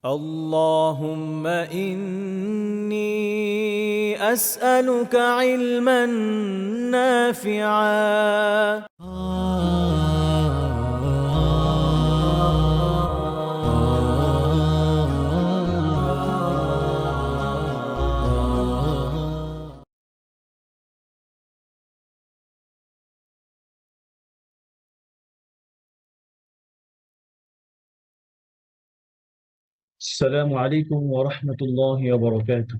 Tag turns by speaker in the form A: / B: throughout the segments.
A: اللهم إني أسألك علما نافعا.
B: السلام عليكم ورحمة الله وبركاته.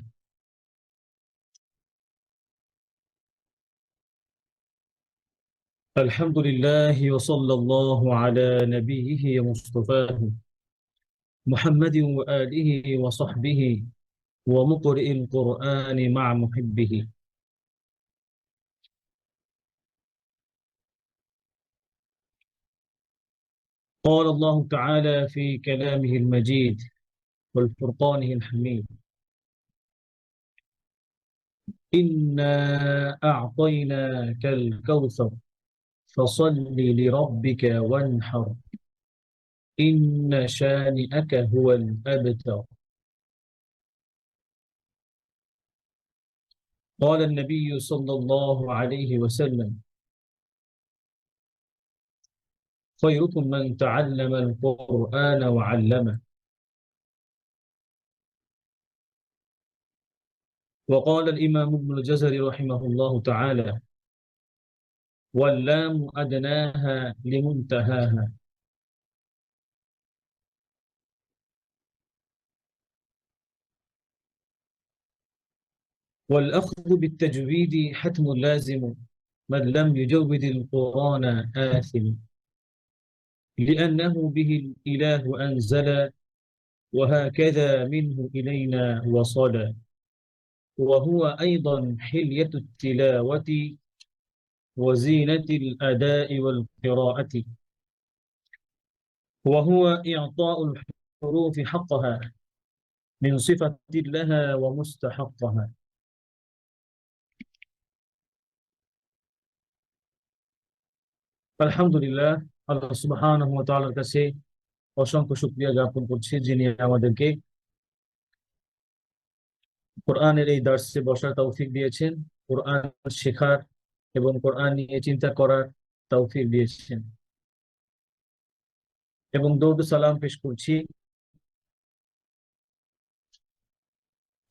B: الحمد لله وصلى الله على نبيه ومصطفاه محمد وآله وصحبه ومقرئ القرآن مع محبه. قال الله تعالى في كلامه المجيد والفرقانه الحميد: إنا أعطيناك الكوثر فصل لربك وانحر إن شانئك هو الأبتر. قال النبي صلى الله عليه وسلم: خيركم من تعلم القرآن وعلمه. وقال الإمام ابن الجزري رحمه الله تعالى: واللام أدناها لمنتهاها. والأخذ بالتجويد حتم لازم، من لم يجود القرآن آثم، لأنه به الإله أنزل وهكذا منه إلينا وصل، وهو أيضا حلية التلاوة وزينة الأداء والقراءة، وهو إعطاء الحروف حقها من صفة لها ومستحقها. আলহামদুলিল্লাহ, আল্লাহ সুবহানাহু ওয়া তাআলার কাছে অসংখ্য শুকরিয়া জ্ঞাপন করছি, যিনি আমাদেরকে কোরআনের এই দার্সে বসার তৌফিক দিয়েছেন, কোরআন শেখার এবং কোরআন নিয়ে চিন্তা করার তৌফিক দিয়েছেন। এবং দরুদ সালাম পেশ করছি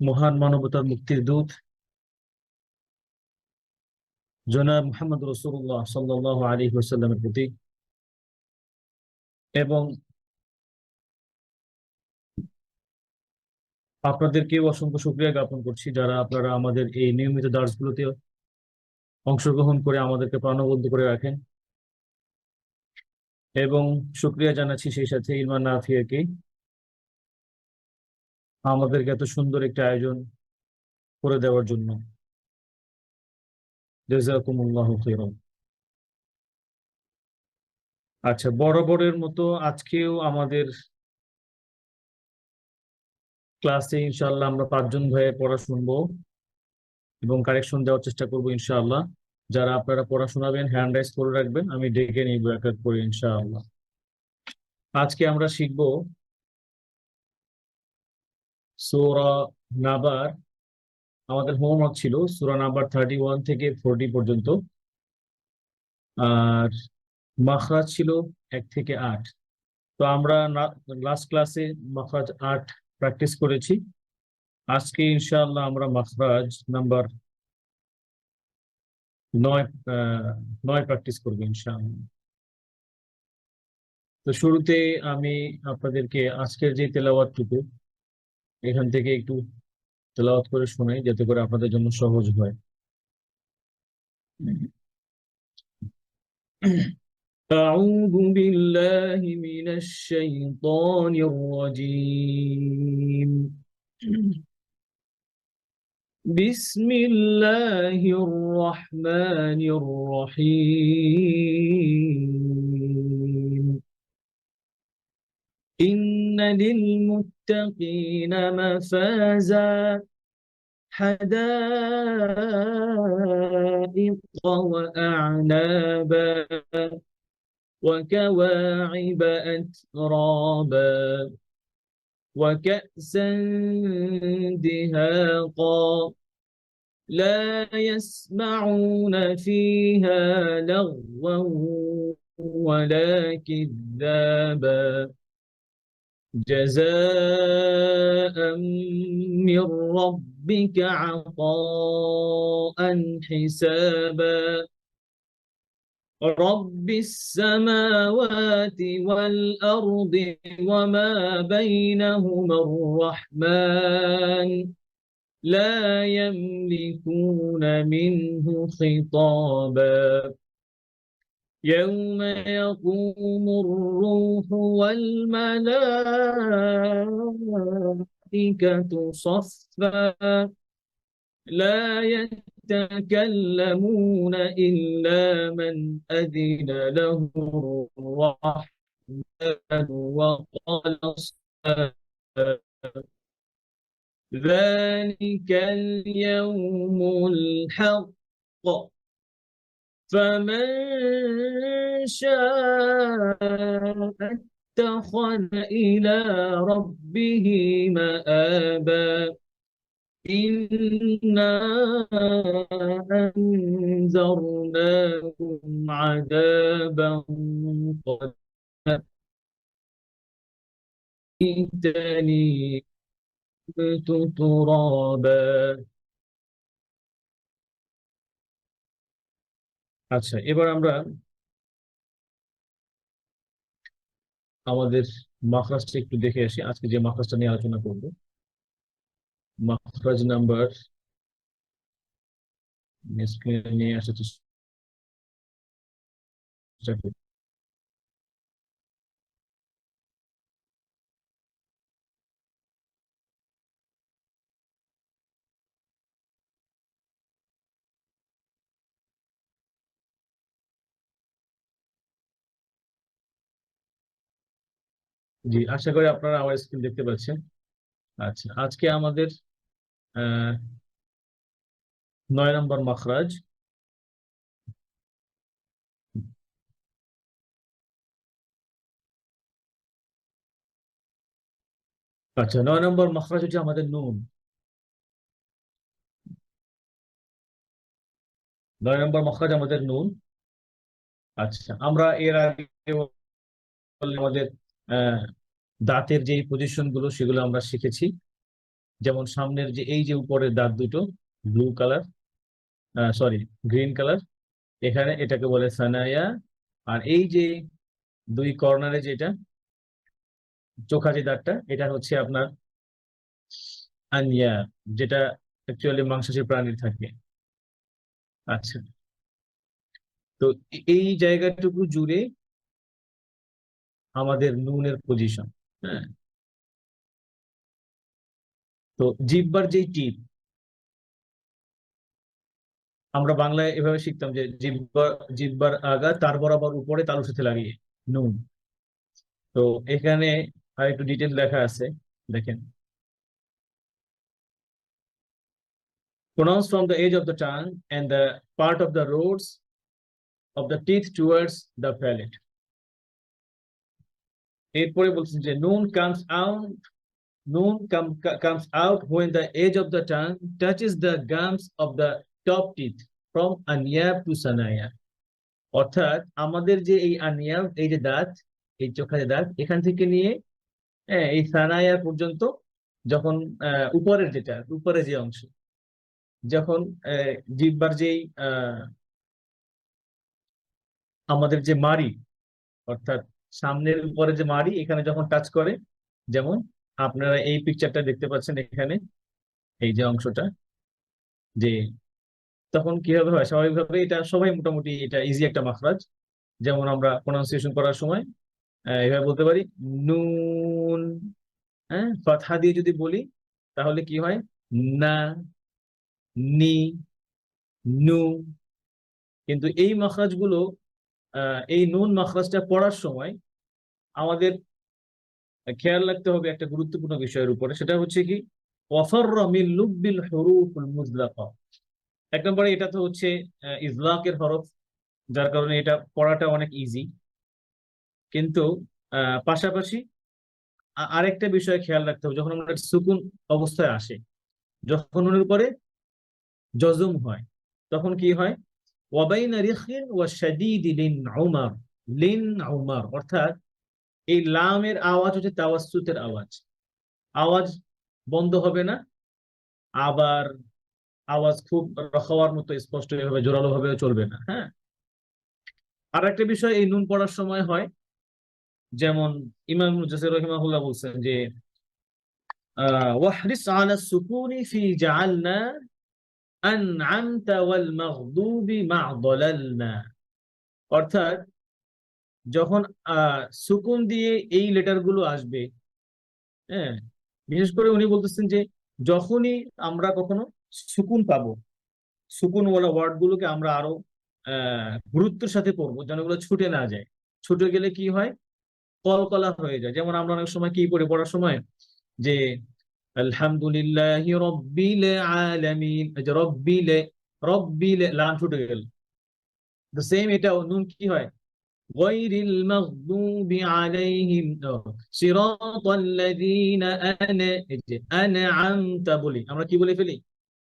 B: মহান মানবতার মুক্তির দূত জনাব মুহাম্মদ রাসূলুল্লাহ সাল্লাল্লাহু আলাইহি ওয়াসাল্লামের প্রতি, এবং আপনাদেরকেও অসংখ্য শুকরিয়া জ্ঞাপন করছি যারা আপনারা আমাদের এই নিয়মিত দার্সগুলোতে অংশগ্রহণ করে আমাদেরকে প্রাণবন্ত করে রাখেন। এবং শুকরিয়া জানাচ্ছি সেই সাথে ইলমান নাফিয়াকে আমাদেরকে এত সুন্দর একটা আয়োজন করে দেওয়ার জন্য। জাযাকুমুল্লাহু খাইরান। আচ্ছা, বরাবরের মতো আজকেও আমাদের ক্লাসে ইনশাআল্লাহ আমরা 5 জন ভাইয়ের পড়া শুনবো এবং কারেকশন দেওয়ার চেষ্টা করবো ইনশাআল্লাহ। যারা আপনারা পড়া শোনাবেন হ্যান্ড রাইজ করে রাখবেন, আমি ডেকে নিব এক এক করে ইনশাআল্লাহ। আজকে আমরা শিখবো সূরা নাবার। আমাদের হোমওয়ার্ক ছিল সূরা নাম্বার 31 থেকে 40 পর্যন্ত, আর মাখরাজ ছিল 1 থেকে 8। তো আমরা লাস্ট ক্লাসে মাখরাজ 8 প্র্যাকটিস করেছি। আজকে ইনশাআল্লাহ আমরা মাখরাজ নাম্বার 9 9 প্র্যাকটিস করবো ইনশাআল্লাহ। তো শুরুতে আমি আপনাদেরকে আজকের যে তেলাওয়াতটুকু এখান থেকে একটু তেলাওয়াত করে শোনাই, যাতে করে আপনাদের জন্য সহজ হয়। أعوذ بالله من الشيطان الرجيم. بسم الله الرحمن الرحيم. إن للمتقين مفازا حدائق وأعنابا وكواعب أترابا وكأسا دهاقا لا يسمعون فيها لغوا ولا كذابا جزاء من ربك عطاء حسابا رب السماوات والأرض وما بينهما الرحمن لا يملكون منه خطابا يوم يقوم الروح والملائكة صفا لا يتكلمون إلا من أذن له الرحمن وقال صوابا ذلك اليوم الحق فمن شاء اتخذ إلى ربه مآبا إنا أنذرناكم عذابا قريبا إنني كنت ترابا আচ্ছা, এবার আমরা আমাদের মাখরাজটা একটু দেখে আসি। আজকে যে মাখরাজটা নিয়ে আলোচনা করব, মাখরাজ নাম্বার স্ক্রিনে নিয়ে আসার চেষ্টা করি। জি, আশা করি আপনারা আমার স্ক্রিন দেখতে পাচ্ছেন। আচ্ছা, আজকে আমাদের 9 নম্বর মাখরাজ। আচ্ছা, 9 নম্বর মাখরাজ হচ্ছে আমাদের নুন। 9 নম্বর মাখরাজ আমাদের নুন। আচ্ছা, আমরা এর আগে আমাদের আহ দাঁতের যে পজিশন গুলো সেগুলো আমরা শিখেছি। যেমন সামনের যে এই যে উপরের দাঁত দুটো blue colour, sorry green colour, এখানে এটাকে বলে সানায়া। আর এই যে দুই কর্নারে যেটা চোখা যে দাঁতটা, এটা হচ্ছে আপনার আনিয়া, যেটা অ্যাকচুয়ালি মাংসাশী প্রাণীর থাকে। আচ্ছা, তো এই জায়গাটুকু জুড়ে আমাদের নুনের পজিশন। হ্যাঁ, তো জিহ্বার যেই টিপ, আমরা বাংলায় এভাবে শিখতাম যে জিহ্বার আগা তার বরাবর উপরে তালুর সাথে লাগিয়ে নুন। তো এখানে আর একটু ডিটেল লেখা আছে, দেখেন। Pronounce from the edge of the tongue and the part of the roots of the teeth towards the palate. এরপরে বলছেন যে comes out when the edge of the tongue touches the gums of the top teeth from anyab to sanaya. অর্থাৎ আমাদের যে এই আনিয়াব, এই যে দাঁত, এই চোখা যে দাঁত, এখান থেকে নিয়ে এই সানায়া পর্যন্ত, যখন উপরে যে অংশ, যখন জিহ্বার যেই আমাদের যে মাড়ি, অর্থাৎ সামনের উপরে যে মাড়ি, এখানে যখন টাচ করে, যেমন আপনারা এই পিকচারটা দেখতে পাচ্ছেন এখানে, এই যে অংশটা, যে তখন কিভাবে হয়, স্বাভাবিকভাবে এটা সবাই মোটামুটি এটা ইজি একটা মাখরাজ। যেমন আমরা প্রনাউন্সিয়েশন করার সময় এভাবে বলতে পারি নুন। হ্যাঁ, ফাতহা দিয়ে যদি বলি তাহলে কি হয়, না, নি, নু। কিন্তু এই মাখরাজগুলো, এই নুন মাখরাজটা পড়ার সময় আমাদের খেয়াল রাখতে হবে একটা গুরুত্বপূর্ণ বিষয়ের উপরে, সেটা হচ্ছে কি ওয়াফাররা মিন লুব্বিল হুরুফুল মুজলাকা। এক নম্বরে এটা তো হচ্ছে ইজলাকের হরফ, যার কারণে এটা পড়াটা অনেক ইজি। কিন্তু পাশাপাশি আরেকটা বিষয় খেয়াল রাখতে হবে, যখন আমরা সুকুন অবস্থায় আসে, যখন ওর উপরে জজম হয়, তখন কি হয়? ওয়াবাইনা রিখিন ওয়া শাদীদি লিন উমার, লিন উমার অর্থাৎ এই লামের আওয়াজ হচ্ছে তাওয়াসসুতের আওয়াজ, আওয়াজ বন্ধ হবে না, আবার আওয়াজ খুব রখাওয়ার মতো স্পষ্ট ভাবে জোরালো ভাবে চলবে না। হ্যাঁ, আর একটা বিষয় এই নুন পড়ার সময় হয়, যেমন ইমাম মুজাসসির রাহিমাহুল্লাহ বলছেন যে ওয়াহরিস আলা সুকুনি ফি জাআলনা আনআমতা ওয়াল মাগদুবি মা দালালনা, অর্থাৎ যখন সুকুন দিয়ে এই লেটার গুলো আসবে, হ্যাঁ, বিশেষ করে উনি বলতেছেন যে যখনই আমরা কখনো সুকুন পাবো, সুকুনওয়ালা ওয়ার্ড গুলোকে আমরা আরো গুরুত্বের সাথে পড়বো, যেন ওগুলো ছুটে না যায়। ছুটে গেলে কি হয়? কলকলা হয়ে যায়। যেমন আমরা অনেক সময় কি পড়ি পড়ার সময় যে আলহামদুলিল্লাহি রব্বিল আলামিন, এই যে রব্বিল, রব্বিল লাম ছুটে গেল। তো সেম এটা নুন কি হয়? গায়রিল মাগদুবি আলাইহিম সিরাতাল্লাযীনা এই যে আনআমতা বলি, আমরা কি বলে ফেলি?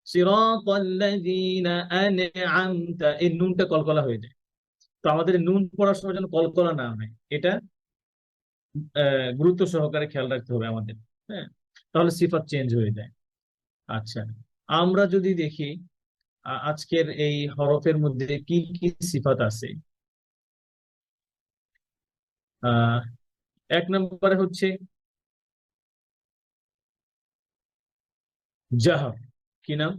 B: সিরাতাল্লাযীনা আনআমতা, এই নুনটা কলকলা হয়ে যায়। তো আমাদের নুন পড়ার সময় যেন কলকলা না হয়, এটা গুরুত্ব সহকারে খেয়াল রাখতে হবে আমাদের। হ্যাঁ, তাহলে সিফাত চেঞ্জ হয়ে যায়। আচ্ছা, আমরা যদি দেখি আজকের এই হরফের মধ্যে কি কি সিফাত আছে। আহ এক নম্বরে হচ্ছে জাহার। কি নাম?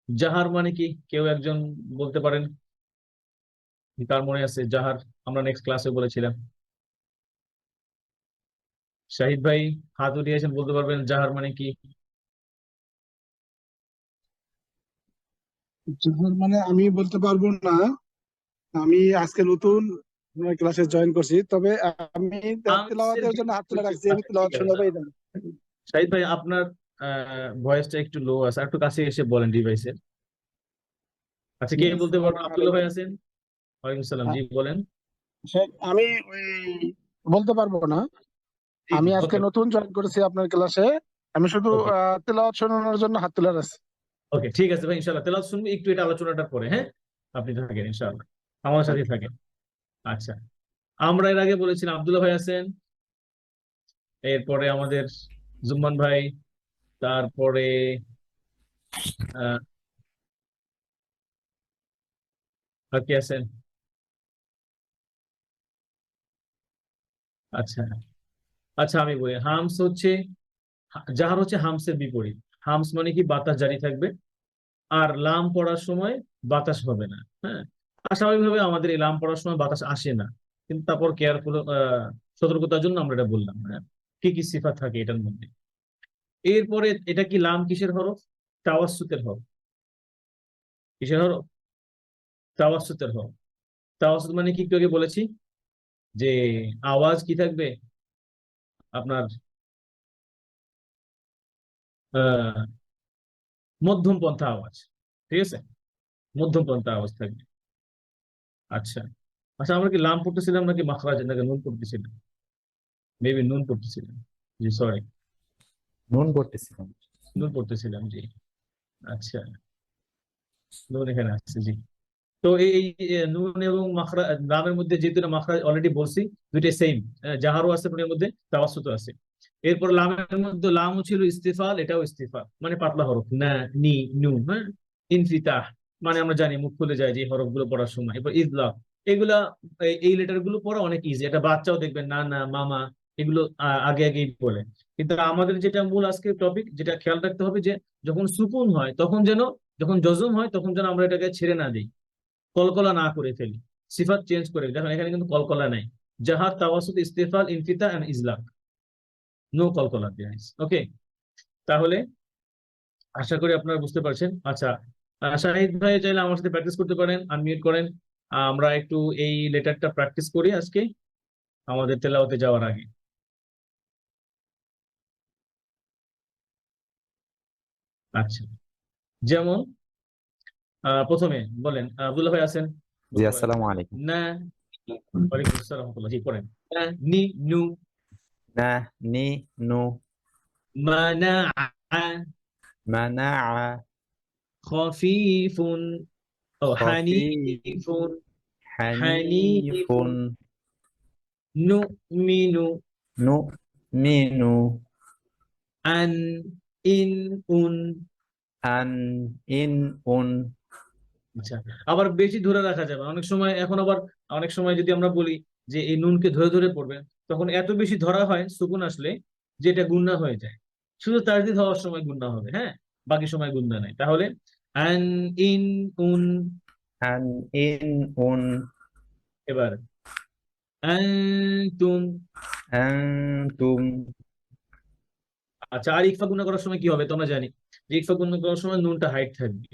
B: জাহার মানে কি? কেউ একজন বলতে পারেন? কার মনে আছে জাহার? আমরা নেক্সট ক্লাসে বলেছিলাম। শাহিদ ভাই হাত উঠিয়েছেন, বলতে পারবেন জাহার মানে কি?
C: জোহর মানে আমি বলতে পারবো না। আমি আজকে নতুন ক্লাসে জয়েন করছি, তবে আমি
B: হামসের
C: তেলাওয়াতের জন্য হাত তুলে
B: বিপরীত।
C: রাখছি, আমি
B: আচ্ছা, ঠিক
C: তেলাওয়াত
B: আছে।
C: শোনাবো এই জন্য।
B: শাহিদ ভাই আপনার ভয়েসটা একটু লো আছে, আর একটু কাছে এসে বলেন ডিভাইসের। আচ্ছা,
C: জি,
B: কে বলতে পারবেন?
C: আসসালামু
B: আব্দুল্লাহ ভাই
C: আলাইকুম।
B: আছেন? ওয়ালাইকুম সালাম, জি
C: হ্যাঁ,
B: বলেন।
C: আমি ওই বলতে পারবো না।
B: জি জি,
C: আমি আজকে
B: ওকে
C: নতুন জয়েন করেছি আপনার ক্লাসে। আমি শুধু
B: ওকে
C: তেলাওয়াত শোনানোর জন্য হাত তুলে রাখছি।
B: ওকে, ঠিক আছে ভাই, ইনশাল্লাহ তেলাওয়াত শুনবো একটু, এটা আলোচনাটা পরে। হ্যাঁ, আপনি থাকেন ইনশাল্লাহ, আমার সাথে থাকেন। আচ্ছা, আমরা এর আগে বলেছিলাম আব্দুল্লাহ ভাই আছেন, এরপরে আমাদের জুম্মান ভাই, তারপরে আহ আর কে আছেন? আচ্ছা আচ্ছা, আমি বলি হামস হচ্ছে, জাহার হচ্ছে হামসের বিপরীত। হামস মানে কি? বাতাস জারি থাকবে, আর লাম পড়ার সময় বাতাস হবে না। হ্যাঁ, আর স্বাভাবিকভাবে আমাদের এই লাম পড়ার সময় বাতাস আসে না, কিন্তু তারপর কেয়ারফুল, সতর্কতার জন্য আমরা এটা বললাম। হ্যাঁ, কি কি সিফাত থাকে এটার মধ্যে। এরপরে এটা কি লাম কিসের হরফ? তাওয়াসসুতের হরফ। কিসের হরফ? তাওয়াসসুতের হরফ। তাওয়াসসুত মানে কি? একটু আগে বলেছি যে আওয়াজ কি থাকবে আপনার, আহ মধ্যম পন্থা আওয়াজ। ঠিক আছে, মধ্যম পন্থা আওয়াজ থাকবে। আচ্ছা আচ্ছা, আমরা কি লাম পড়তেছিলাম নাকি মাখরাজ নাকি নুন পড়তেছিলাম? মেবি নুন পড়তেছিলাম। জি সরি,
D: নুন পড়তেছিলাম।
B: নুন পড়তেছিলাম, জি। আচ্ছা, নুন এখানে আসছে, জি। তো এই নুন এবং মাখরা, লামের মধ্যে যেহেতু মাখরাজ অলরেডি বলছি, দুইটাই সেম। জাহারও আছে নুনের মধ্যে, তাওয়াসসুতও আছে। এরপর লামের মধ্যে লামও ছিল ইস্তিফাল, এটাও ইস্তিফাল মানে পাতলা হরফ, না নি নু। হ্যাঁ, ইনফিতাহ মানে আমরা জানি মুখ খুলে যায় যে হরফ গুলো পড়ার সময়। এরপর ইদলাক, এগুলা এই লেটার গুলো পড়া অনেক ইজি। এটা বাচ্চাও দেখবেন না না মামা, এগুলো আগে আগেই বলে। কিন্তু আমাদের যেটা মূল আজকে টপিক, যেটা খেয়াল রাখতে হবে যে যখন সুকুন হয় তখন যেন, যখন জজম হয় তখন যেন আমরা এটাকে ছেড়ে না দিই, কলকলা না করে ফেলি, সিফাত চেঞ্জ করে। দেখেন এখানে কিন্তু কলকলা নাই। জাহার, তাওয়াসুত, ইস্তেফাল, ইনফিতা এন্ড ইজলাক, নো কলকলা দেয়া হয়েছে। ওকে, তাহলে আশা করি আপনারা বুঝতে পারছেন। আচ্ছা, শাহিদ ভাই চাইলে আমার সাথে প্র্যাকটিস করতে পারেন, আনমিউট করেন। আমরা একটু এই লেটারটা প্র্যাকটিস করি আজকে আমাদের তেলাওয়াতে যাওয়ার আগে। আচ্ছা, যেমন প্রথমে বলেন, আব্দুল্লাহ ভাই আছেন,
D: জি,
B: বলতে পারেন।
D: আসসালামু আলাইকুম।
B: না, ওয়ালাইকুম আসসালাম রহমতুল্লাহ, জি পড়েন। না, নি নু,
D: না নি নু
B: منع
D: মানাআ
B: خفيف أو
D: খফিফ
B: حنيف حنيف
D: হানিফুন
B: نؤمن
D: নুমিনু
B: أن إن أن
D: আন ইন উন
B: আচ্ছা আবার বেশি ধরে রাখা যাবে না। অনেক সময় এখন আবার অনেক সময় যদি আমরা বলি যে এই নুনকে ধরে ধরে পড়বে, তখন এত বেশি ধরা হয় সুকুন আসলে যে এটা গুণনা হয়ে যায়। শুধু তাসদিদ হওয়ার সময় গুণনা হবে, হ্যাঁ, বাকি সময় গুণনা নাই। তাহলে আন ইন উন।
D: আন ইন উন
B: এবার আনতুম।
D: আনতুম
B: আচ্ছা আর ইকফা গুণা করার সময় কি হবে তোমরা জানি যে ইকফা গুণা করার সময় নুনটা হাইট থাকবে,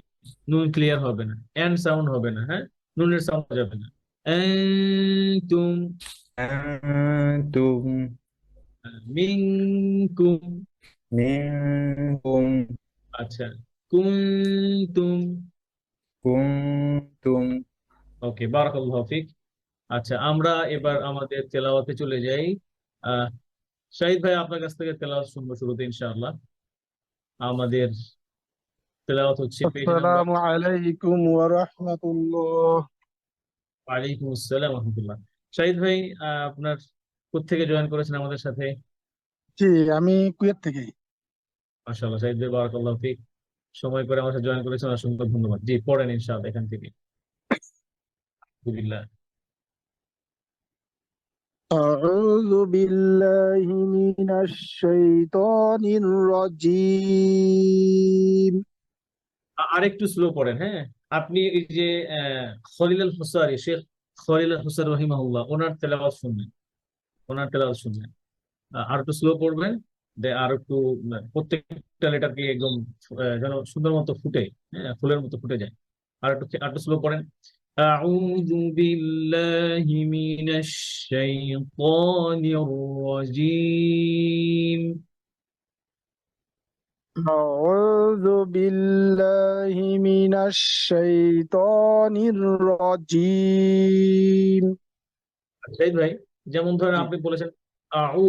B: নুন ক্লিয়ার হবে না, এন্ড সাউন্ড হবে না, হ্যাঁ, নুনের সাউন্ড যাবে না। আনতুম
D: আনতুম
B: মিনকুম।
D: মিনকুম
B: আচ্ছা কুনতুম।
D: কুনতুম
B: ওকে বারাকাল্লাহু ফিক। আচ্ছা আমরা এবার আমাদের তেলাওয়াতে চলে যাই। আহ শাহিদ ভাই আপনার কাছ থেকে তেলাওয়াত শুনবো শুরুতে ইনশাআল্লাহ। আমাদের তেলাওয়াত হচ্ছে পেজ নাম্বার।
C: আসসালামু আলাইকুম ওয়া রাহমাতুল্লাহ।
B: ওয়ালাইকুম আসসালাম রহমতুল্লাহ। শাহিদ ভাই আপনার কোত্থেকে জয়েন করেছেন আমাদের সাথে?
C: জি, আমি কুয়েত থেকে।
B: মাশাআল্লাহ শাহিদ ভাই বারাকাল্লাহু ফিক, সময় করে আমার সাথে জয়েন করেছেন, অসংখ্য ধন্যবাদ। জি পড়েন ইনশাআল্লাহ এখান থেকে। আলহামদুলিল্লাহ।
C: أعوذ بالله من الشيطان الرجيم.
B: আরেকটু স্লো পড়েন, হ্যাঁ। আপনি এই যে খলিল আল হুসারি, শেখ খলিল আল হুসারি রহিমাহুল্লাহ, ওনার তেলাওয়াত শুনবেন, ওনার তেলাওয়াত শুনবেন। আর একটু স্লো পড়বেন, আর একটু প্রত্যেকটা লেটারকে একদম যেন সুন্দর মতো ফুটে, হ্যাঁ, ফুলের মতো ফুটে যায়। আর একটু স্লো পড়েন। أعوذ بالله من الشيطان الرجيم।
C: أعوذ بالله من الشيطان الرجيم.
B: শাহিদ ভাই যেমন ধরেন
C: জি,
B: আপনি বলেছেন আউ,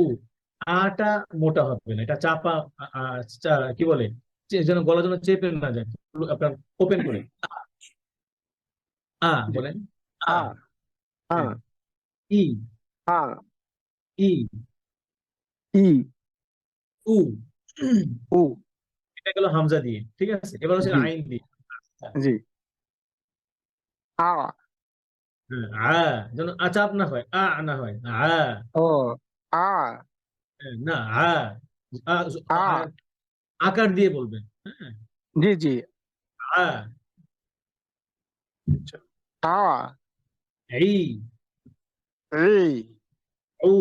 B: আটা মোটা হবে না, এটা চাপা, কি বলে, যেন গলা যেন চেপে না যায়, আপনার ওপেন করে বলেন আ।
C: আ আ
B: হ্যাঁ, ই
C: আ
B: ই
C: ই
B: উ
C: উ।
B: এটা গেল হামজা দিয়ে, ঠিক আছে। এবার হচ্ছে
C: জি
B: আইন দিয়ে।
C: জি। আ
B: হ্যাঁ, যেন চাপ না হয়, না হয়
C: ও আ
B: না আ,
C: আ।
B: আকার দিয়ে বলবেন, হ্যাঁ।
C: জি জি।
B: আ
C: আ
B: এই
C: এই
B: উ।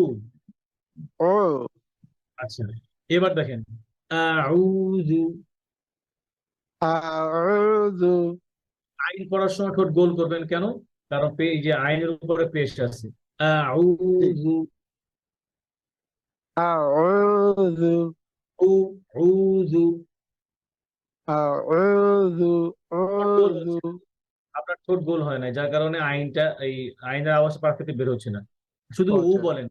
C: ও
B: আচ্ছা এবার দেখেন আউযু।
C: আউযু
B: আইন পড়ার সময় ঠোঁট গোল করবেন কেন? কারণ এই যে আইনের উপরে পেশ আছে।
C: জি।
B: আউযু
C: আউযু
B: উ উযু।
C: আউযু
B: ঠোঁট গোল
C: আউযু
B: হচ্ছে, আপনার ঠোঁট গোল হয় না, যার কারণে আইনটা এই আইনের আওয়াজ পারফেক্টলি বের হচ্ছে না। শুধু উ
C: আচ্ছা।
B: বলেন,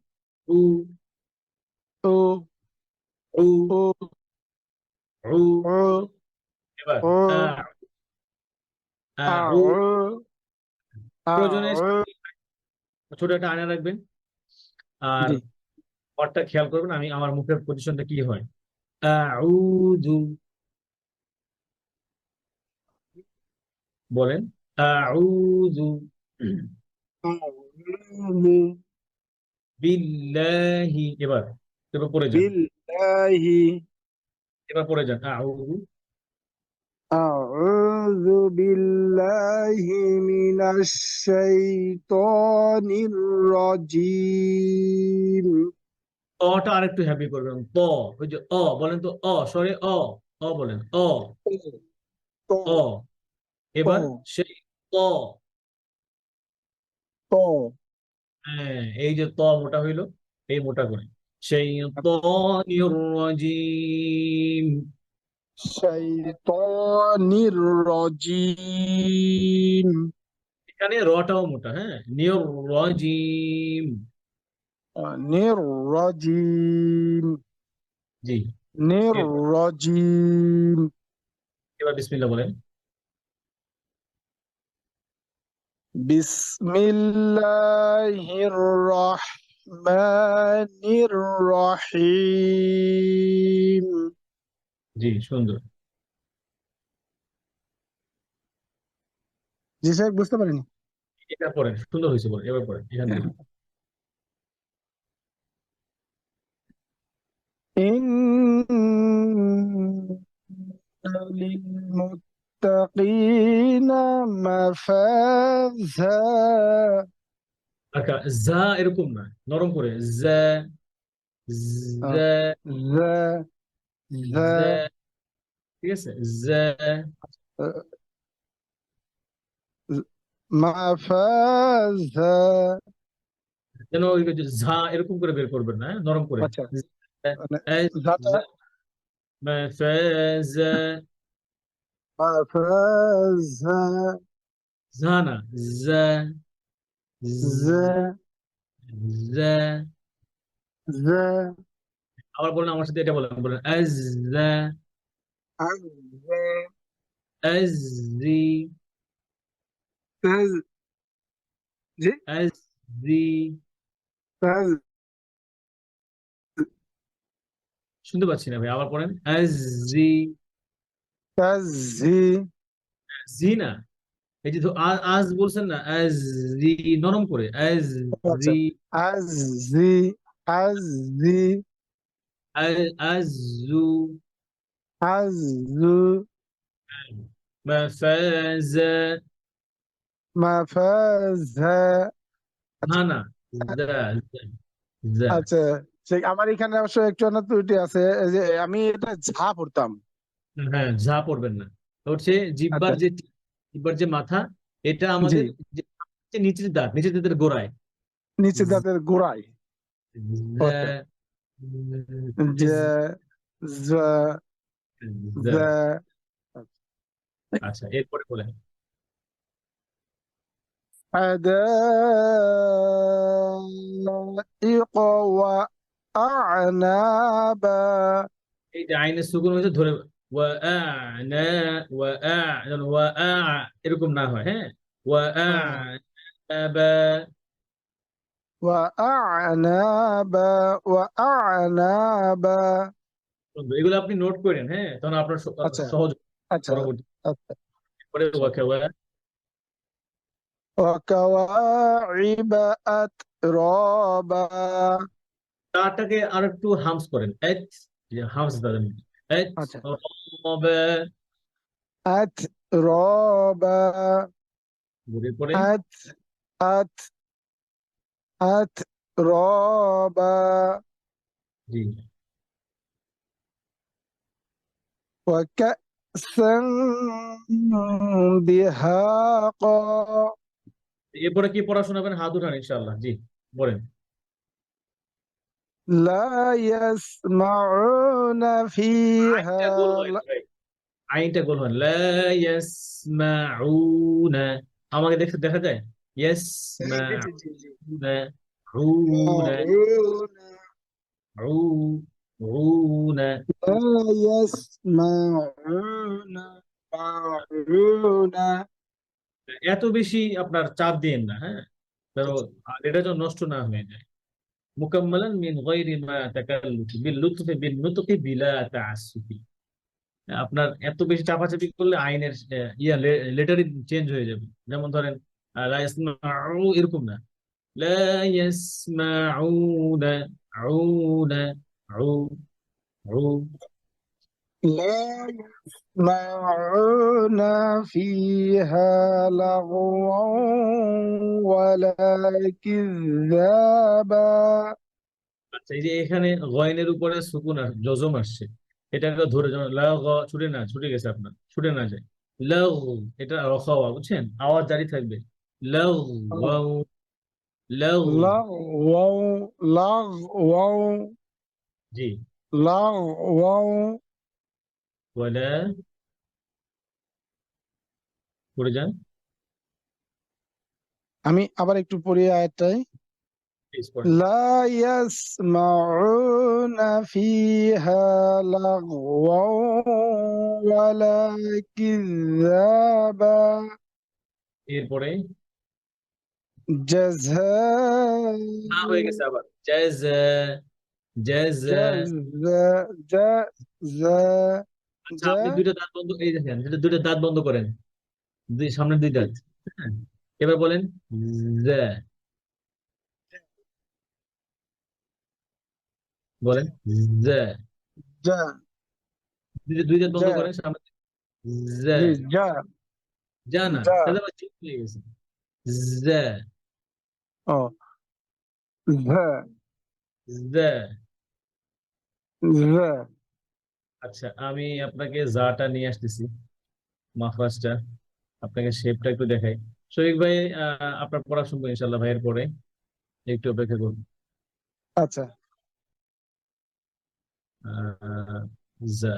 B: উ
C: ও
B: উ
C: ও
B: উ।
C: ও
B: এবার
C: ও
B: আ উ।
C: আউ
B: প্রয়োজনে
C: আউ।
B: ছোট একটা আয়না রাখবেন, আর
C: জি।
B: পরটা খেয়াল করবেন আমি আমার মুখের পজিশনটা কি হয়। আউযু বলেন, আউযু
C: আউযু
B: বিল্লাহি। এবার এবার পড়ে যান,
C: বিল্লাহি
B: এবার পড়ে যান আউযু।
C: أعوذ بالله من الشيطان الرجيم.
B: অটা আরেকটু হ্যাপি করবেন, ওই যে বলেন তো, সরে বলেন
C: তো
B: অ। এবার
C: তো
B: সেই ত,
C: তো
B: হ্যাঁ, এই যে মোটা হইলো, এই মোটা করে সেই রাজিম।
C: শৈতানির রজিম.
B: এখানে রটাও মোটা, হ্যাঁ, নিয়র রাজিম।
C: নির্রজিম
B: জি, এরপর
C: নির্রজিম
B: এবার বিসমিল্লাহ বলেন।
C: বিসমিল্লাহির রহমানির রহিম।
B: জি, সুন্দর।
C: জি স্যার, বুঝতে পারিনি।
B: এটা পড়েন, সুন্দর হয়েছে বলেন, এবার পড়েন এখান থেকে।
C: লিলমুত্তাকিনা মাফাযা।
B: আচ্ছা, যা এরকম না, নরম করে যা,
C: আহ,
B: যা,
C: যা যা
B: যা, ঠিক আছে, যা,
C: আহ, মাফাযা।
B: যেন ওই যে ঝা এরকম করে বের করবেন না, হ্যাঁ? নরম করে
C: আচ্ছা,
B: যা,
C: মানে
B: এই,
C: যাটা
B: যা, মাফাযা,
C: মাফাযা
B: যা না, যা,
C: যা
B: যা।
C: যা
B: আবার বলেন আমার সাথে, এটা বলেন, বলেন আজ, যা,
C: আযা
B: আজ, জি,
C: তাজ। জি
B: আজ, জি।
C: তাজ
B: শুনতে পাচ্ছি না ভাই, আবার পড়েন আজ, জি,
C: তাজি।
B: জি না, এই যে আজ বলছেন না, আজ, জি, নরম করে আজ, জি,
C: আচ্ছা, আজি আজি
B: আজু,
C: আজু
B: মাফাজা,
C: মাফাজা।
B: না
C: আচ্ছা
B: না, যা, যা, যা।
C: আচ্ছা, ঠিক। আমার এখানে অবশ্য একটু না ত্রুটি আছে, এই যে আমি এটা ঝা পড়তাম।
B: হ্যাঁ, যা পড়বেন না। তো হচ্ছে জিব্বার
C: আচ্ছা,
B: যে, জিব্বার যে মাথা, এটা
C: জি,
B: আমাদের যে নিচের দাঁত, নিচের দাঁতের গোড়ায়।
C: নিচে দাঁতের গোড়ায়। আচ্ছা,
B: যা,
C: যে যা
B: যা।
C: যা।
B: আচ্ছা, এরপরে বলেন।
C: حدائق وأعنابا।
B: এই যে আইনের সুকুন হয়েছে ধরে, ওয়া আ না, ওয়া আ, যেন ওয়া আ এরকম না হয়, হ্যাঁ, ওয়া আ বা।
C: وأعنابا وأعنابا।
B: এগুলো আপনি নোট করেন, হ্যাঁ, তখন আপনার
C: আচ্ছা
B: সহজ
C: আচ্ছা
B: পরবর্তী।
C: আচ্ছা
B: পরে ওয়া খাওয়া,
C: وكواعب أترابا।
B: তাটাকে আর একটু হামস করেন, এত, যে হামস দাদা, এত,
C: আচ্ছা,
B: রবা,
C: أترابا
B: ঘুরে পরে,
C: أت أت أترابا
B: জি।
C: وكأسا دهاقا।
B: এরপরে কি পড়া শোনাবেন? হাত উঠান ইনশাআল্লাহ, জি, বলেন।
C: لا يسمعون فيها
B: আইনটা গোল হয় না ভাই, আইনটা গোল হয় না। লা ইয়াসমাউনা, আমাকে দেখতে দেখা যায়,
C: জি জি জি জি।
B: ইয়াসমাউনা, উনা, উ, উনা।
C: لا يسمعون معون।
B: এত বেশি আপনার চাপ দিয়েন না, হ্যাঁ, ধরো, আর এটা যেন নষ্ট না হয়ে যায়। মুকাম্মালান মিন গায়রি মা তাকাল্লুফি বিল লুতফি বিন নুতকি বিলা তাআসসুফি। আপনার এত বেশি চাপাচাপি করলে আইনের লেটারই চেঞ্জ হয়ে যাবে। যেমন ধরেন লা ইয়াসমাউ, এরকম না, লা ইয়াসমাউনা, আউনা, আউ, আউ।
C: لا يسمعون فيها لغوا ولا كذابا।
B: আচ্ছা, এই যে এখানে গয়নের উপরে সুকুন জজম আসছে, এটাকে ধরে যেন লা গ, ছুটে না, ছুটে গেছে আপনার, ছুটে না যায়। লাউ, এটা রখাওয়া, বুঝছেন, আওয়াজ জারি থাকবে। লাউ, ওয়াউ, লাউ,
C: لغوا لغوا
B: জি,
C: لغوا।
B: ওয়ালা, পড়ে যান।
C: আমি আবার একটু পড়ি আয়াতটাই।
B: প্লিজ পড়েন।
C: لا يسمعون فيها لغوا ولا كذابا
B: এরপরে না হয়ে গেছে
C: جزاء
B: আবার জাজ জাজ
C: جزاء
B: আচ্ছা আপনি দুইটা দাঁত বন্ধ, এই দেখেন দুইটা দাঁত বন্ধ করেন, সামনের দুই দাঁত। হ্যাঁ, এবার বলেন জা, বলেন জা,
C: جا
B: দুই দাঁত বন্ধ
C: جا
B: করেন সামনে, জা,
C: جي جا
B: যা না,
C: جا
B: তাহলে আবার জিম হয়ে গেছে, জা,
C: ও ذا
B: জা।
C: ذا
B: আচ্ছা আমি আপনাকে জাটা নিয়ে আসতেছি, মাখরাজটা, আপনাকে শেপটা একটু দেখাই। শরীফ ভাই আপনার পড়া শুনবো ইনশাল্লাহ ভাইয়ের পরে, একটু অপেক্ষা করুন।
C: আচ্ছা
B: আহ, জা,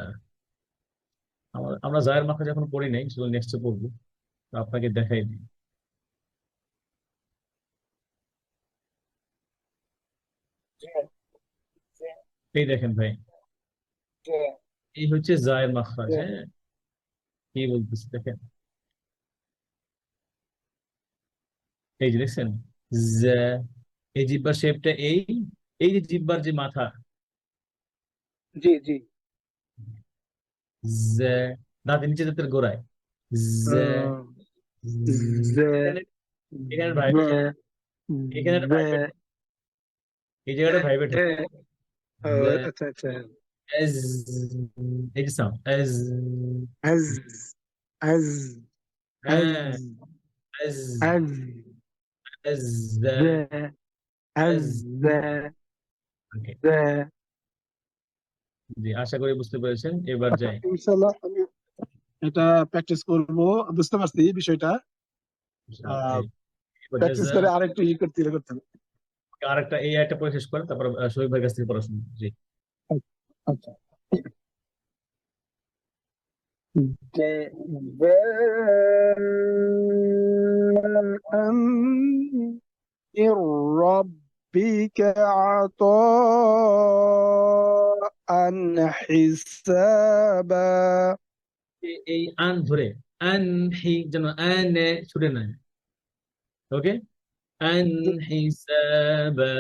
B: আমরা জায়ের মাখরাজ এখন পড়ি নাই, সেগুলো নেক্সটে পড়বো, তো আপনাকে দেখাই দিই। এই দেখেন ভাই, এই হচ্ছে জায়ের মাখরাজ। হ্যাঁ, কি বলতেছি দেখেন, এই যে দেখছেন জা, এই জিব্বার শেপটা, এই এই যে জিব্বার যে মাথা,
C: জি জি
B: জা, দাঁতের নিচে দাঁতের গোড়ায়, জা,
C: ذا
B: এখানে এখানে ভাইব্রেট, এখানে একটা ভাইব্রেট,
C: ذا
B: এই জায়গাটা ভাইব্রেট হচ্ছে, জা,
C: আচ্ছা আচ্ছা
B: এজ, এই যে সাউন্ড এজ,
C: আজ আজ আজ
B: হ্যাঁ, এজ,
C: আজ
B: এজ, জা,
C: ذا আজ
B: এজ।
C: ذا
B: Okay,
C: ذا
B: জি আশা করি বুঝতে পেরেছেন, এবার যাই।
C: ইনশাআল্লাহ আমি এটা প্র্যাকটিস করব, বুঝতে পারছি বিষয়টা।
B: এবার
C: প্র্যাকটিস
B: জাযা,
C: করে আরেকটু করতে হবে।
B: আরেকটা এই একটা পড়ে শেষ করেন, তারপর শহীদ ভাইয়ের কাছ থেকে পড়াশোনা। জি
C: আচ্ছা جزاء من ربك عطاء حسابا
B: এই আন ধরে, আন হি যেন আনে ছুটে না, ওকে, আন হিসাবা,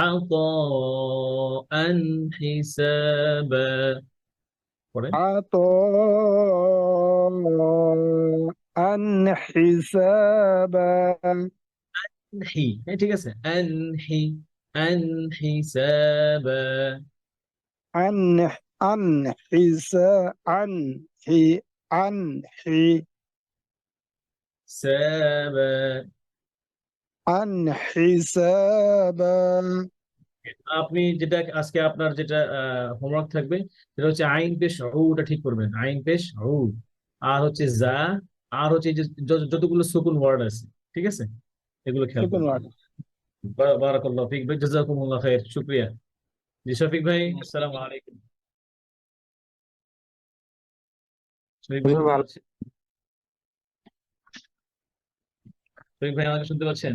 B: আতাআন হিসাবা, পড়েন
C: عطاء حسابا
B: হি, হ্যাঁ ঠিক আছে, আন হি, আন হিসাবা,
C: عن عن عن عن
B: সাবা।
C: عن حسابا
B: আপনি যেটা আজকে আপনার যেটা হোমওয়ার্ক থাকবে, সেটা হচ্ছে আইন পেশ টা ঠিক করবেন, আইন পেশ আর হচ্ছে যা, আর হচ্ছে এই যে যতগুলো সুকুন ওয়ার্ড আছে, ঠিক আছে, এগুলো খেয়াল
C: شكرا
B: করবেন।
C: لك.
B: বারাকাল্লাহু ফিক ভাই, জাযাকুমুল্লাহ খাইর, শুকরিয়া। জি শফিক ভাই, আসসালামু আলাইকুম। শফিক ভাই
E: হুজুর
B: শুনতে
E: ভালো
B: পাচ্ছেন? শফিক ভাই আমাকে শুনতে পাচ্ছেন?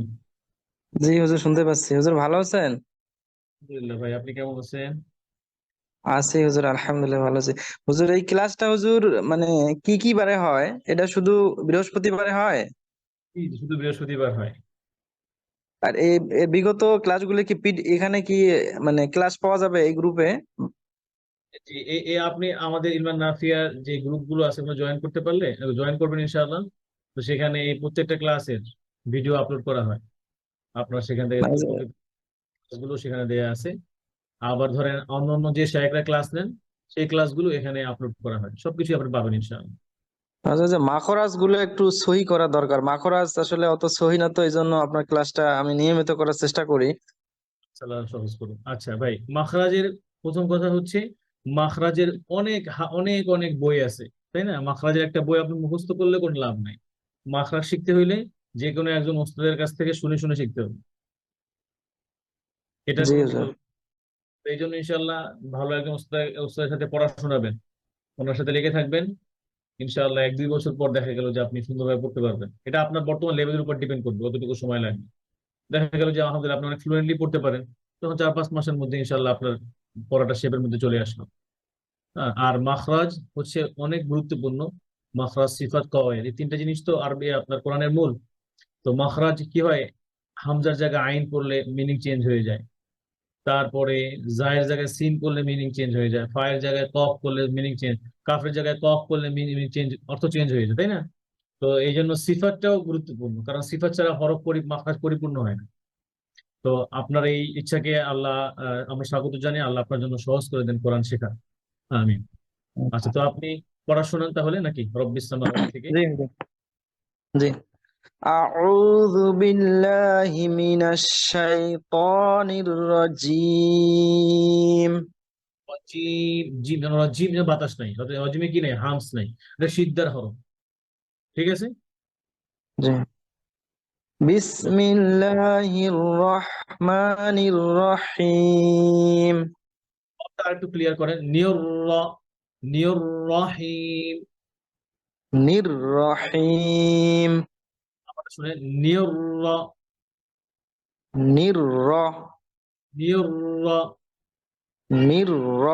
E: জি হুজুর শুনতে পাচ্ছি। হুজুর ভালো আছেন?
B: আলহামদুলিল্লাহ ভাই, আপনি কেমন আছেন?
E: আছি হুজুর, আলহামদুলিল্লাহ ভালো আছি। হুজুর এই ক্লাসটা হুজুর মানে কি বারে হয়? এটা শুধু বৃহস্পতিবারে হয়?
B: শুধু বৃহস্পতিবার হয়।
E: আর এই বিগত ক্লাসগুলো কি এখানে কি মানে ক্লাস পাওয়া যাবে এই গ্রুপে?
B: জি, আপনি আমাদের ইলমান নাফিয়ার যে গ্রুপ গুলো আছে ওগুলো জয়েন করতে পারলে, জয়েন করবেন ইনশাআল্লাহ। তো সেখানে এই প্রত্যেকটা ক্লাসের ভিডিও আপলোড করা হয়, আপনার সেখান থেকে
E: মানে যে
B: ক্লাসগুলো সেখানে দেয়া আছে। আবার ধরেন অন্য যে শায়খরা ক্লাস নেন, সেই ক্লাসগুলো এখানে আপলোড করা হয়, সবকিছু আপনি পাবেন ইনশাআল্লাহ।
E: যে মাখরাজ গুলো একটু সহি করা দরকার। মাখরাজ আসলে অত সহি না, তো এই জন্য আপনার ক্লাসটা আমি নিয়মিত করার চেষ্টা করি।
B: সাল্লাহ সহজ করুন। আচ্ছা ভাই, মাখরাজের প্রথম কথা হচ্ছে, মাখরাজের অনেক অনেক অনেক বই আছে, তাই না? মাখরাজের একটা বই আপনি মুখস্থ করলে কোনো লাভ নাই। মাখরাজ শিখতে হইলে যে কোনো একজন ওস্তাদের কাছ থেকে শুনে শুনে শিখতে হবে, এটা
E: জি
B: কোনো
E: হুজুর।
B: বিকল্প। এই জন্য ইনশাল্লাহ ভালো একজন ওস্তাদের সাথে পড়া শোনাবেন, ওনার সাথে লেগে থাকবেন। ইনশাআল্লাহ 1-2 বছর পর দেখা গেল যে আপনি সুন্দরভাবে পড়তে পারবেন। এটা আপনার বর্তমান লেভেলের উপর ডিপেন্ড করবে কতটুকু সময় লাগবে। দেখা গেল যে আলহামদুলিল্লাহ আপনি অনেক ফ্লুয়েন্টলি পড়তে পারেন, তখন 4-5 মাসের মধ্যে ইনশাল্লাহ আপনার পড়াটা শেপের মধ্যে চলে আসলো। হ্যাঁ, আর মাখরাজ হচ্ছে অনেক গুরুত্বপূর্ণ। মাখরাজ, সিফাত, কওয়াইদ, এই তিনটা জিনিস তো আরবি আপনার কোরআনের মূল। তো মাখরাজ কি হয়, হামজার জায়গায় আইন পড়লে মিনিং চেঞ্জ হয়ে যায়, তারপরে জায়ের জায়গায় সিন করলে মিনিং চেঞ্জ হয়ে যায়, ফায়ের জায়গায় কফ করলে মিনিং চেঞ্জ, কাফের জায়গায় কফ করলে মিনিং চেঞ্জ, অর্থ চেঞ্জ হয়ে যায়, তাই না? তো এই জন্য সিফাতটাও গুরুত্বপূর্ণ, কারণ সিফাত ছাড়া হরফ মাখরাজ পরিপূর্ণ হয় না। তো আপনার এই ইচ্ছাকে আল্লাহ, আমরা স্বাগত জানি, আল্লাহ আপনার জন্য সহজ করে দেন কোরআন শেখা। আমিন। আচ্ছা, তো আপনি পড়া শোনান তাহলে নাকি রব্বিস সামাওয়াতি থেকে?
E: জি জি জি। আউযু বিল্লাহি মিনাশ শাইতানির রাজিম।
B: অজিব, জিম, অজিব যে বাতাস নাই, অতএব অজিমে কি নাই, হামস নাই, এটা সিদ্ধার হরফ। ঠিক আছে।
E: জি। বিসমিল্লাহির রহমানির রহিম।
B: আর একটু ক্লিয়ার করেন, নিয়র, নিয়র রহিম।
E: নির রহিম।
B: আমরা শুনে নিয়র,
E: নির র
B: নিয়র।
E: নির র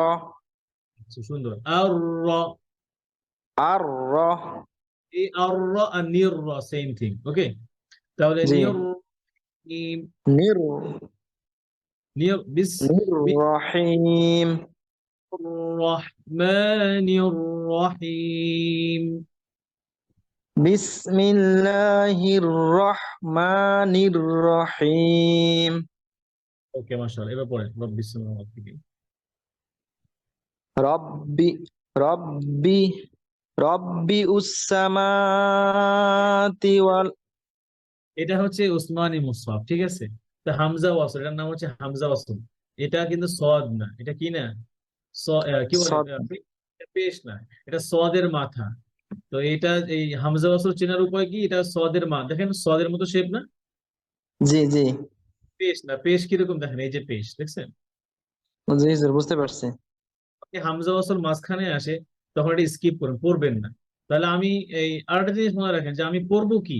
B: আচ্ছা, সুন্দর। আর র,
E: আর র।
B: এই আর র আর নিয়র র সেম থিং, ওকে। তাহলে
E: জি।
B: নিয়র রহিম,
E: নির
B: নিয়র বিস
E: নির রহিম।
B: রহমানির রহিম।
E: বিসমিল্লাহির রহমানির রহিম।
B: ওকে, মাশাআল্লাহ। এবার পড়েন রব্বিস সামাওয়াতি থেকে।
E: রব্বি রব্বি রব্বি উস-সামাতি ওয়াল।
B: এটা হচ্ছে উসমানী মুসহাফ, ঠিক আছে। তো হামজা ওয়াসল, এটার নাম হচ্ছে হামজা ওয়াসল। এটা কিন্তু সদ না, এটা কি না, কি বলে,
E: সদ।
B: এটা পেশ না, এটা সদের মাথা। তো এটা এই হামজা ওয়াসল চেনার উপায় কি, এটা সদের মা, দেখেন সদের মতো শেপ না,
E: জি জি
B: পেশ না। পেশ কিরকম দেখেন, এই যে পেশ দেখছেন।
E: জি হুজুর, বুঝতে পারছি।
B: আপনি হামজা ওয়াসল মাঝখানে আসে, তখন এটা স্কিপ করেন, পড়বেন না। তাহলে আমি এই আরেকটা জিনিস মনে রাখেন, যে আমি পড়বো কি,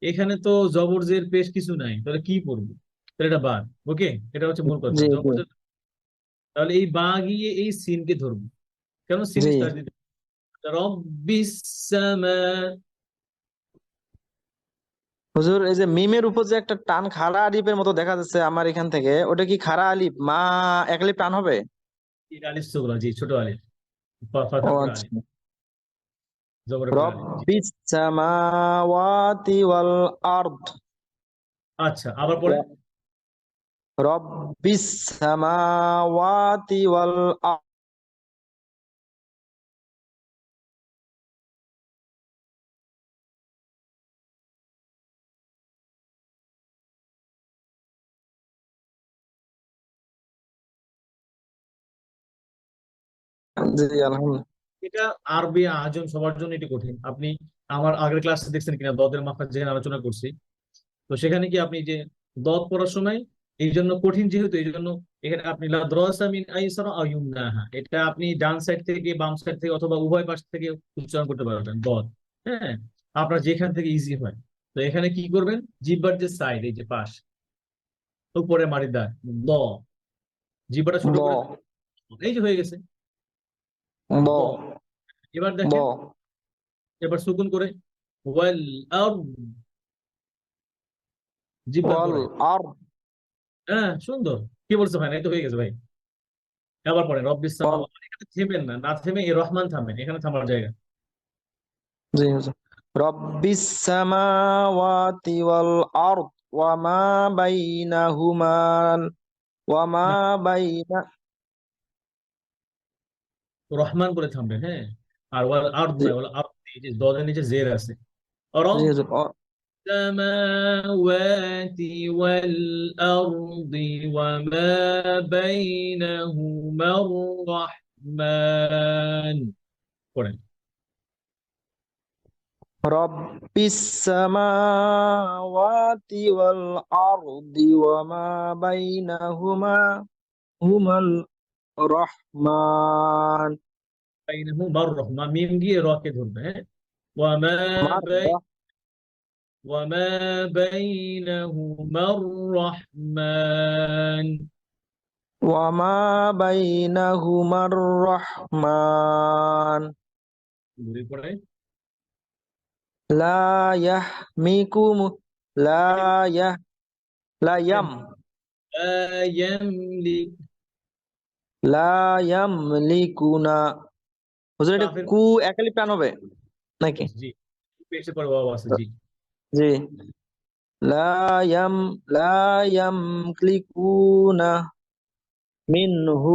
B: এখানে তো জবর জের পেশ কিছু নাই, তাহলে কি পড়বো, তাহলে এটা বাদ। ওকে, এটা হচ্ছে মূল কথা,
E: জি জি
B: জবর জের। তাহলে এই বা গিয়ে এই সিনকে ধরবো, কেন সিন
E: জি
B: স্টার্ট দিতে, রব্বিস সামা।
E: হুজুর, এই যে মিমের উপর যে একটা টান খাড়া আলিফের মতো দেখা যাচ্ছে আমার এখান থেকে, ওটা কি খাড়া আলিফ, মা এক আলিফ টান হবে?
B: আলিফ সুগরা, জি, ছোট আলিফ,
E: ও
B: ফাথা পড়া
E: আচ্ছা।
B: আলিফ, জবরের পড়া আলিফ, জি।
E: রব্বিস সামাওয়াতি ওয়াল আরদ।
B: আচ্ছা, আবার পরে।
E: রব্বিস সামাওয়াতি ওয়াল আরদ। জি আলহামদুলিল্লাহ।
B: এটা আরবি আজম সবার জন্য এটি কঠিন। আপনি আমার আগের ক্লাসে দেখছেন কিনা, দদের মাখরাজ যেখানে আলোচনা করছি, তো সেখানে কি আপনি যে দদ পড়ার সময়, এই জন্য কঠিন যেহেতু, এই জন্য এখানে আপনি লা দ্রাসা মিন আইসারা আও ইউমনাহা, এটা আপনি ডান সাইড থেকে, বাম সাইড থেকে, অথবা উভয় পাশ থেকে উচ্চারণ করতে পারবেন দদ। হ্যাঁ, আপনার যেখান থেকে ইজি হয়। তো এখানে কি করবেন, জিহ্বার যে সাইড, এই যে পাশ, উপরে মারিদার দ, জিহ্বাটা ছোট
E: ব
B: করে, এই যে হয়ে গেছে
E: ব
B: দ। এবার
E: ব
B: দেখেন, এবার সুকুন করে ওয়াল আরদ, জিহ্বার
E: ওয়াল
B: পরে।
E: আরদ।
B: হ্যাঁ, সুন্দর। কি বলছো ভাই, না এই তো হয়ে গেছে ভাই। আবার পরে রব্বিস
E: ওয়াল।
B: সামাওয়াতি, এখানে থেমেন না, না থেমে এই রহমান থামেন, এখানে থামার জায়গা।
E: জি হুজুর। রব্বিস সামাওয়াতি ওয়াল আরদ ওয়া মা বাইনাহুমা ওয়া মা
B: না,
E: বাইনা।
B: রহমান বলে থামবেন, হ্যাঁ। আর ওয়াল আরদ
E: জি
B: না, ওয়াল আরদ, এই যে দলের নিচে জের আছে।
E: জি
B: রব
E: হুজুর।
B: السماوات والأرض وما بينهما الرحمن। পড়েন।
E: রব্বিস সামাওয়াতি ওয়াল আরদি ওয়া মা বাইনাহুমা হুমাল রহমান।
B: বাইনাহুমা রহমান, মিম দিয়ে র কে ধরবে, হ্যাঁ। ওয়ামা
E: মার
B: বাই,
E: রহ-
B: وما بينهما الرحمن
E: ওয়ামা বাইনাহুমার রহমান
B: ঘুরে পড়ে
E: লা ইয়াহমিকুম লা ইয়াহ লা ইয়াম
B: لا يملك
E: লা ইয়ামলিকুনা। হুজুর এটা
B: কাফের
E: কু একালি প্রাণ হবে নাকি?
B: জি পেশে পড়ে ওয়াও আছে জি
E: জি। লা ইয়াম লা ইয়ামলিকুনা মিনহু।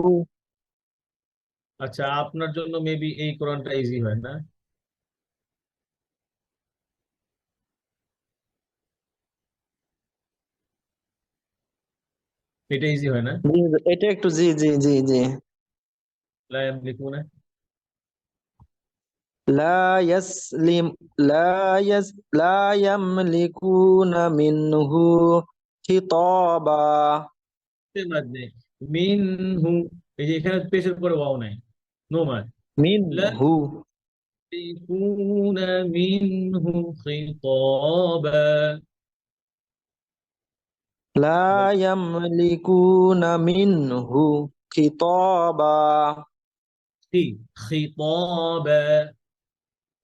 B: আচ্ছা আপনার জন্য মেবি এই কোরআনটা ইজি হয় না এটা ইজি হয় না
E: জি, এটা একটু জি জি জি জি।
B: لا يملكون
E: লা ইয়াসলিম লা ইয়ামলিকুনা মিনহু খিতাবা।
B: মাঝে মিনহু এই যে এখানে পেশের পরে ওয়াও নাই নো মান لا
E: মিনহু
B: يملكون منه خطابا
E: লা ইয়ামলিকুনা মিনহু খিতাবা
B: خطابا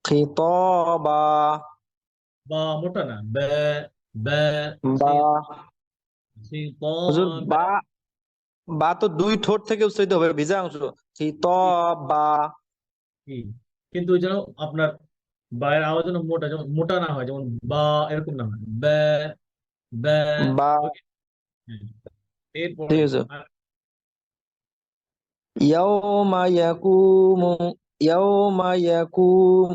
E: খিতাবা
B: বা মোটা না বা বা
E: বা। হুজুর
B: خطابا
E: বা বা তো দুই ঠোঁট থেকে উচ্চারিত হবে ভিজা অংশ। খিতাবা।
B: কি কিন্তু যেন আপনার বায়ের আওয়াজ যেন মোটা যেমন মোটা না হয় যেমন বা এরকম না হয় বা বা
E: বা।
B: ওকে হ্যাঁ। এরপরে
E: ঠিক আছে। ইয়াউমা ইয়াকুমু ইয়াউমা ইয়াকুম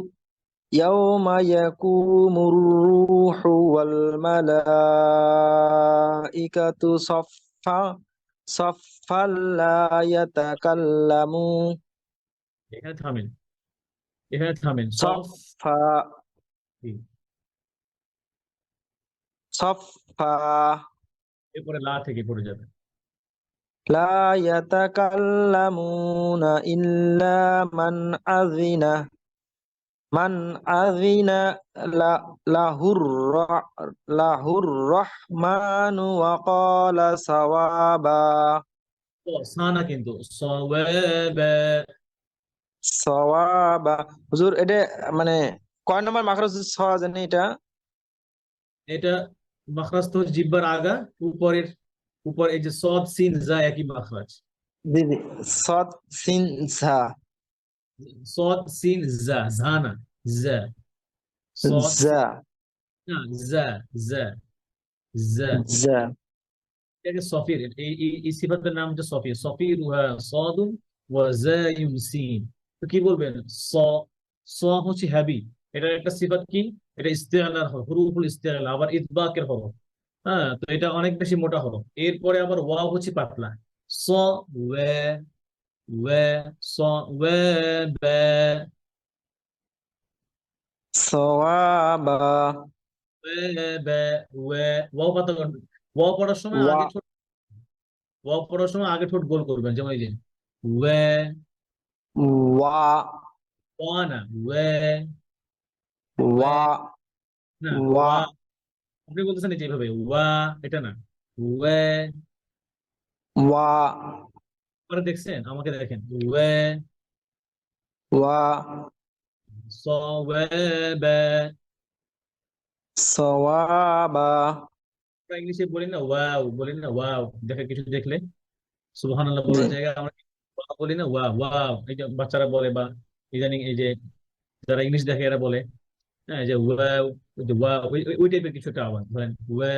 E: ইয়াউমা ইয়াকুমুর রূহু ওয়াল মালাইকাতু সাফফা সাফফান লা ইয়াতাকাল্লামু।
B: এখানে থামেন এখানে থামেন সফ
E: সাফফা সাফফা
B: এরপরে লা থেকে পড়ে যাবে
E: লা ইয়াতাকাল্লামুনা ইল্লা মান আযিনা মান আযিনা লা লাহুর রহমানু ওয়া ক্বালা সাওয়াবা।
B: ও সানা কিন্তু সওয়াবা
E: সাওয়াবা। হুজুর এটা মানে কয় নম্বর মাখরাজ হওয়া জানি এটা?
B: এটা মাখরাজ তো জিহ্বার আগা উপরের উপর এই যে সদ সিন জা একই মাখরাজ
E: জি জি। সাদ সিন সা
B: সদ সিন জা জানা জা সদ
E: জা
B: না জা জা জা
E: জা।
B: এটাকে সফির এই সিফাতের নাম হচ্ছে সফির সফির সদুন ওয়া জায়ুন সিন তো কি বলবেন স স হচ্ছে হ্যাবি এটার একটা সিফাত কি এটা ইস্তেআলার হরফ হুরুফুল ইস্তেআলা আবার ইতবাকের হরফ হ্যাঁ তো এটা অনেক বেশি মোটা হরফ এরপরে আবার ওয়াও হচ্ছে পাতলা স ওয়া ওয়া স ওয়া বা
E: সাওয়াবা
B: ওয়া বা ওয়া ওয়াও পাতলা ওয়াও পড়ার সময়
E: ওয়া
B: আগে ঠোঁট ওয়াও পড়ার সময় আগে ঠোঁট গোল করবেন যেমন এই যে ওয়া
E: ওয়া
B: ওয়া না ওয়া ওয়া
E: ওয়া
B: না
E: ওয়া
B: ওয়া আপনি বলতেছেন এই যে এইভাবে ওয়া এটা না ওয়া
E: ওয়া
B: পরে দেখছেন আমাকে দেখেন ওয়া
E: ওয়া
B: সাওয়াবা
E: সাওয়াবা।
B: আমরা ইংলিশে বলি না ওয়াও বলি না ওয়াও দেখে কিছু দেখলে সুবহানাল্লাহ
E: জি
B: বলার জায়গায় আমরা ওয়াও বলি না ওয়া ওয়াও এই যে বাচ্চারা বলে বা ইদানিং এই যে যারা ইংলিশ দেখে এরা বলে হ্যাঁ যে ওয়াও ওই যে ওয়াও ওই টাইপের কিছু একটা আওয়াজ বলেন ওয়া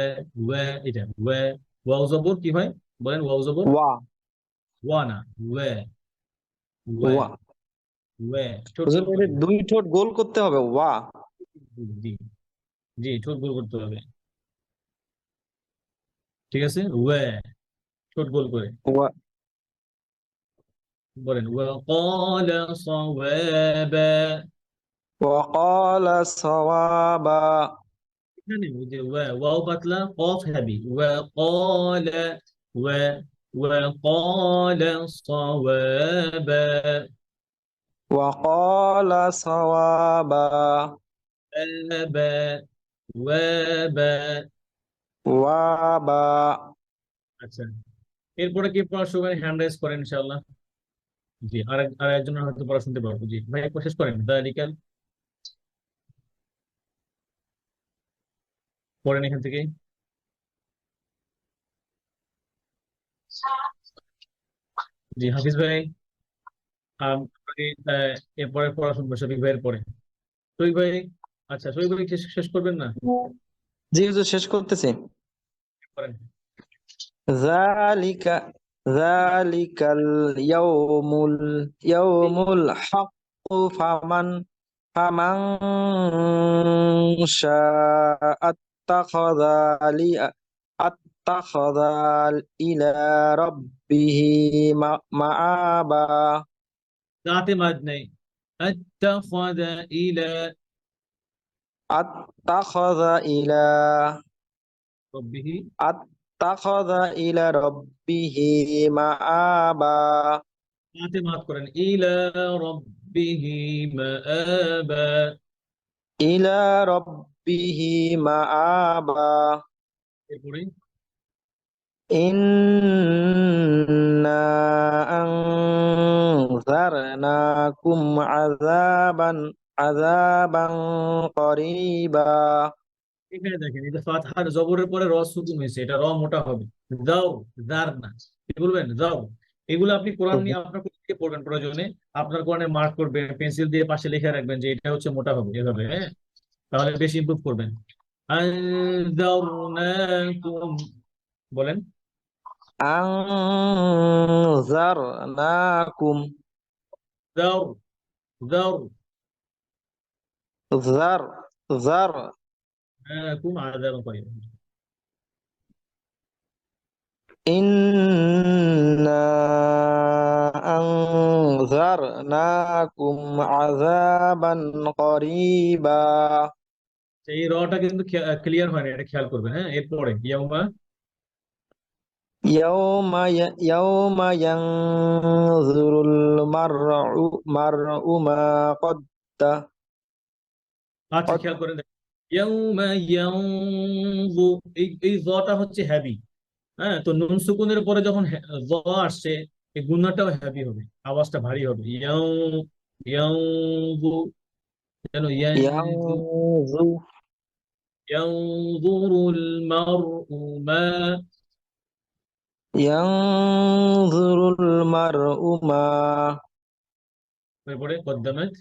B: ওয়া এটা ওয়া ওয়াও জবর কি হয় বলেন ওয়াও জবর
E: ওয়া
B: ওয়া না ওয়া ওয়া
E: ওয়া।
B: ওয়া ঠোঁট
E: হুজুর
B: গোল
E: এটা
B: করে
E: দুই ঠোঁট গোল করতে হবে ওয়া।
B: জি জি ঠোঁট গোল করতে হবে ঠিক আছে ওয়া ঠোঁট গোল করে
E: ওয়া
B: বলেন ওয়া ক্বালা সাওয়াবা
E: ওয়া ক্বালা সাওয়াবা।
B: এখানে ওই যে ওয়াও পাতলা কফ হ্যাবি ওয়া ক্বালা ওয়া ওয়া ক্বালা সাওয়াবা
E: ওয়া ক্বালা সাওয়াবা
B: বা ওয়াবা।
E: ওয়াবা।
B: আচ্ছা, এরপরে কি পড়া সবাই হ্যান্ড রাইজ করেন ইনশাআল্লাহ। জি, আর একজনের হয়তো পড়া শুনতে পারবো। জি ভাই, শেষ করেন দালিকাল, পড়েন এখান থেকে। জি হাফিজ ভাই, আপনাকে এরপরে পড়া শুনবো শফিক ভাইয়ের পরে। শফিক ভাই, আচ্ছা শফিক ভাই শেষ শেষ করবেন না?
E: জি হুজুর, শেষ করতেছি।
B: করেন।
E: যালিকা যালিকাল ইয়াউমুল হাক্কু ফামান শাআত্তাখাযা আত্তাখাযা ইলা রাব্বিহি মাআবা।
B: দাঁতে মাদ নেই। আত্তাখাযা ইলা
E: আত্তাখাযা ইলা
B: রাব্বিহি।
E: আত্তাখাযা ইলা রাব্বিহি মাআবা।
B: দাঁতে মাদ করেন, ইলা রাব্বিহি মাআবা।
E: ইলা রাব্বিহি মাআবা।
B: এরপরে
E: ইন্না আনজারনাকুম আযাবান করিবা।
B: এখানে দেখেন, এই যে ফাতহার জবরের পরে র সুকুন হয়েছে, এটা র মোটা হবে। দাও, দার না, কি বলবেন, দাও। এগুলো আপনি কোরআন নিয়ে আপনার কোথা থেকে পড়বেন প্রয়োজনে, আপনার কোরআনে মার্ক করবেন, পেন্সিল দিয়ে পাশে লিখে রাখবেন যে এটা হচ্ছে মোটা হবে, এভাবে, হ্যাঁ, তাহলে বেশি ইমপ্রুভ করবেন। আনজারনাকুম, বলেন।
E: আনজারনাকুম
B: দাও, দাও
E: জার জার
B: কুম আযাবান করিম।
E: ইন্না আনজারনাকুম আযাবান করিবা।
B: এই রটা কিন্তু ক্লিয়ার হয় না, এটা খেয়াল করবেন, হ্যাঁ। এরপরে ইয়াউমা,
E: يوم ينظر المرء ما قدم
B: আচ্ছা খেয়াল করেন, ইয়াউমা ইয়ানজু, এই জটা হচ্ছে হ্যাভি, হ্যাঁ। তো নুন সুকুনের পরে যখন জ আসছে, এই গুণাটাও হ্যাভি হবে, আওয়াজটা ভারী হবে। ইয়ানজু, যেন ইয়ানজু,
E: ينظر
B: ইয়ানজুরুল মারউ মা।
E: ينظر المرء
B: এরপরে কদ্দামাত,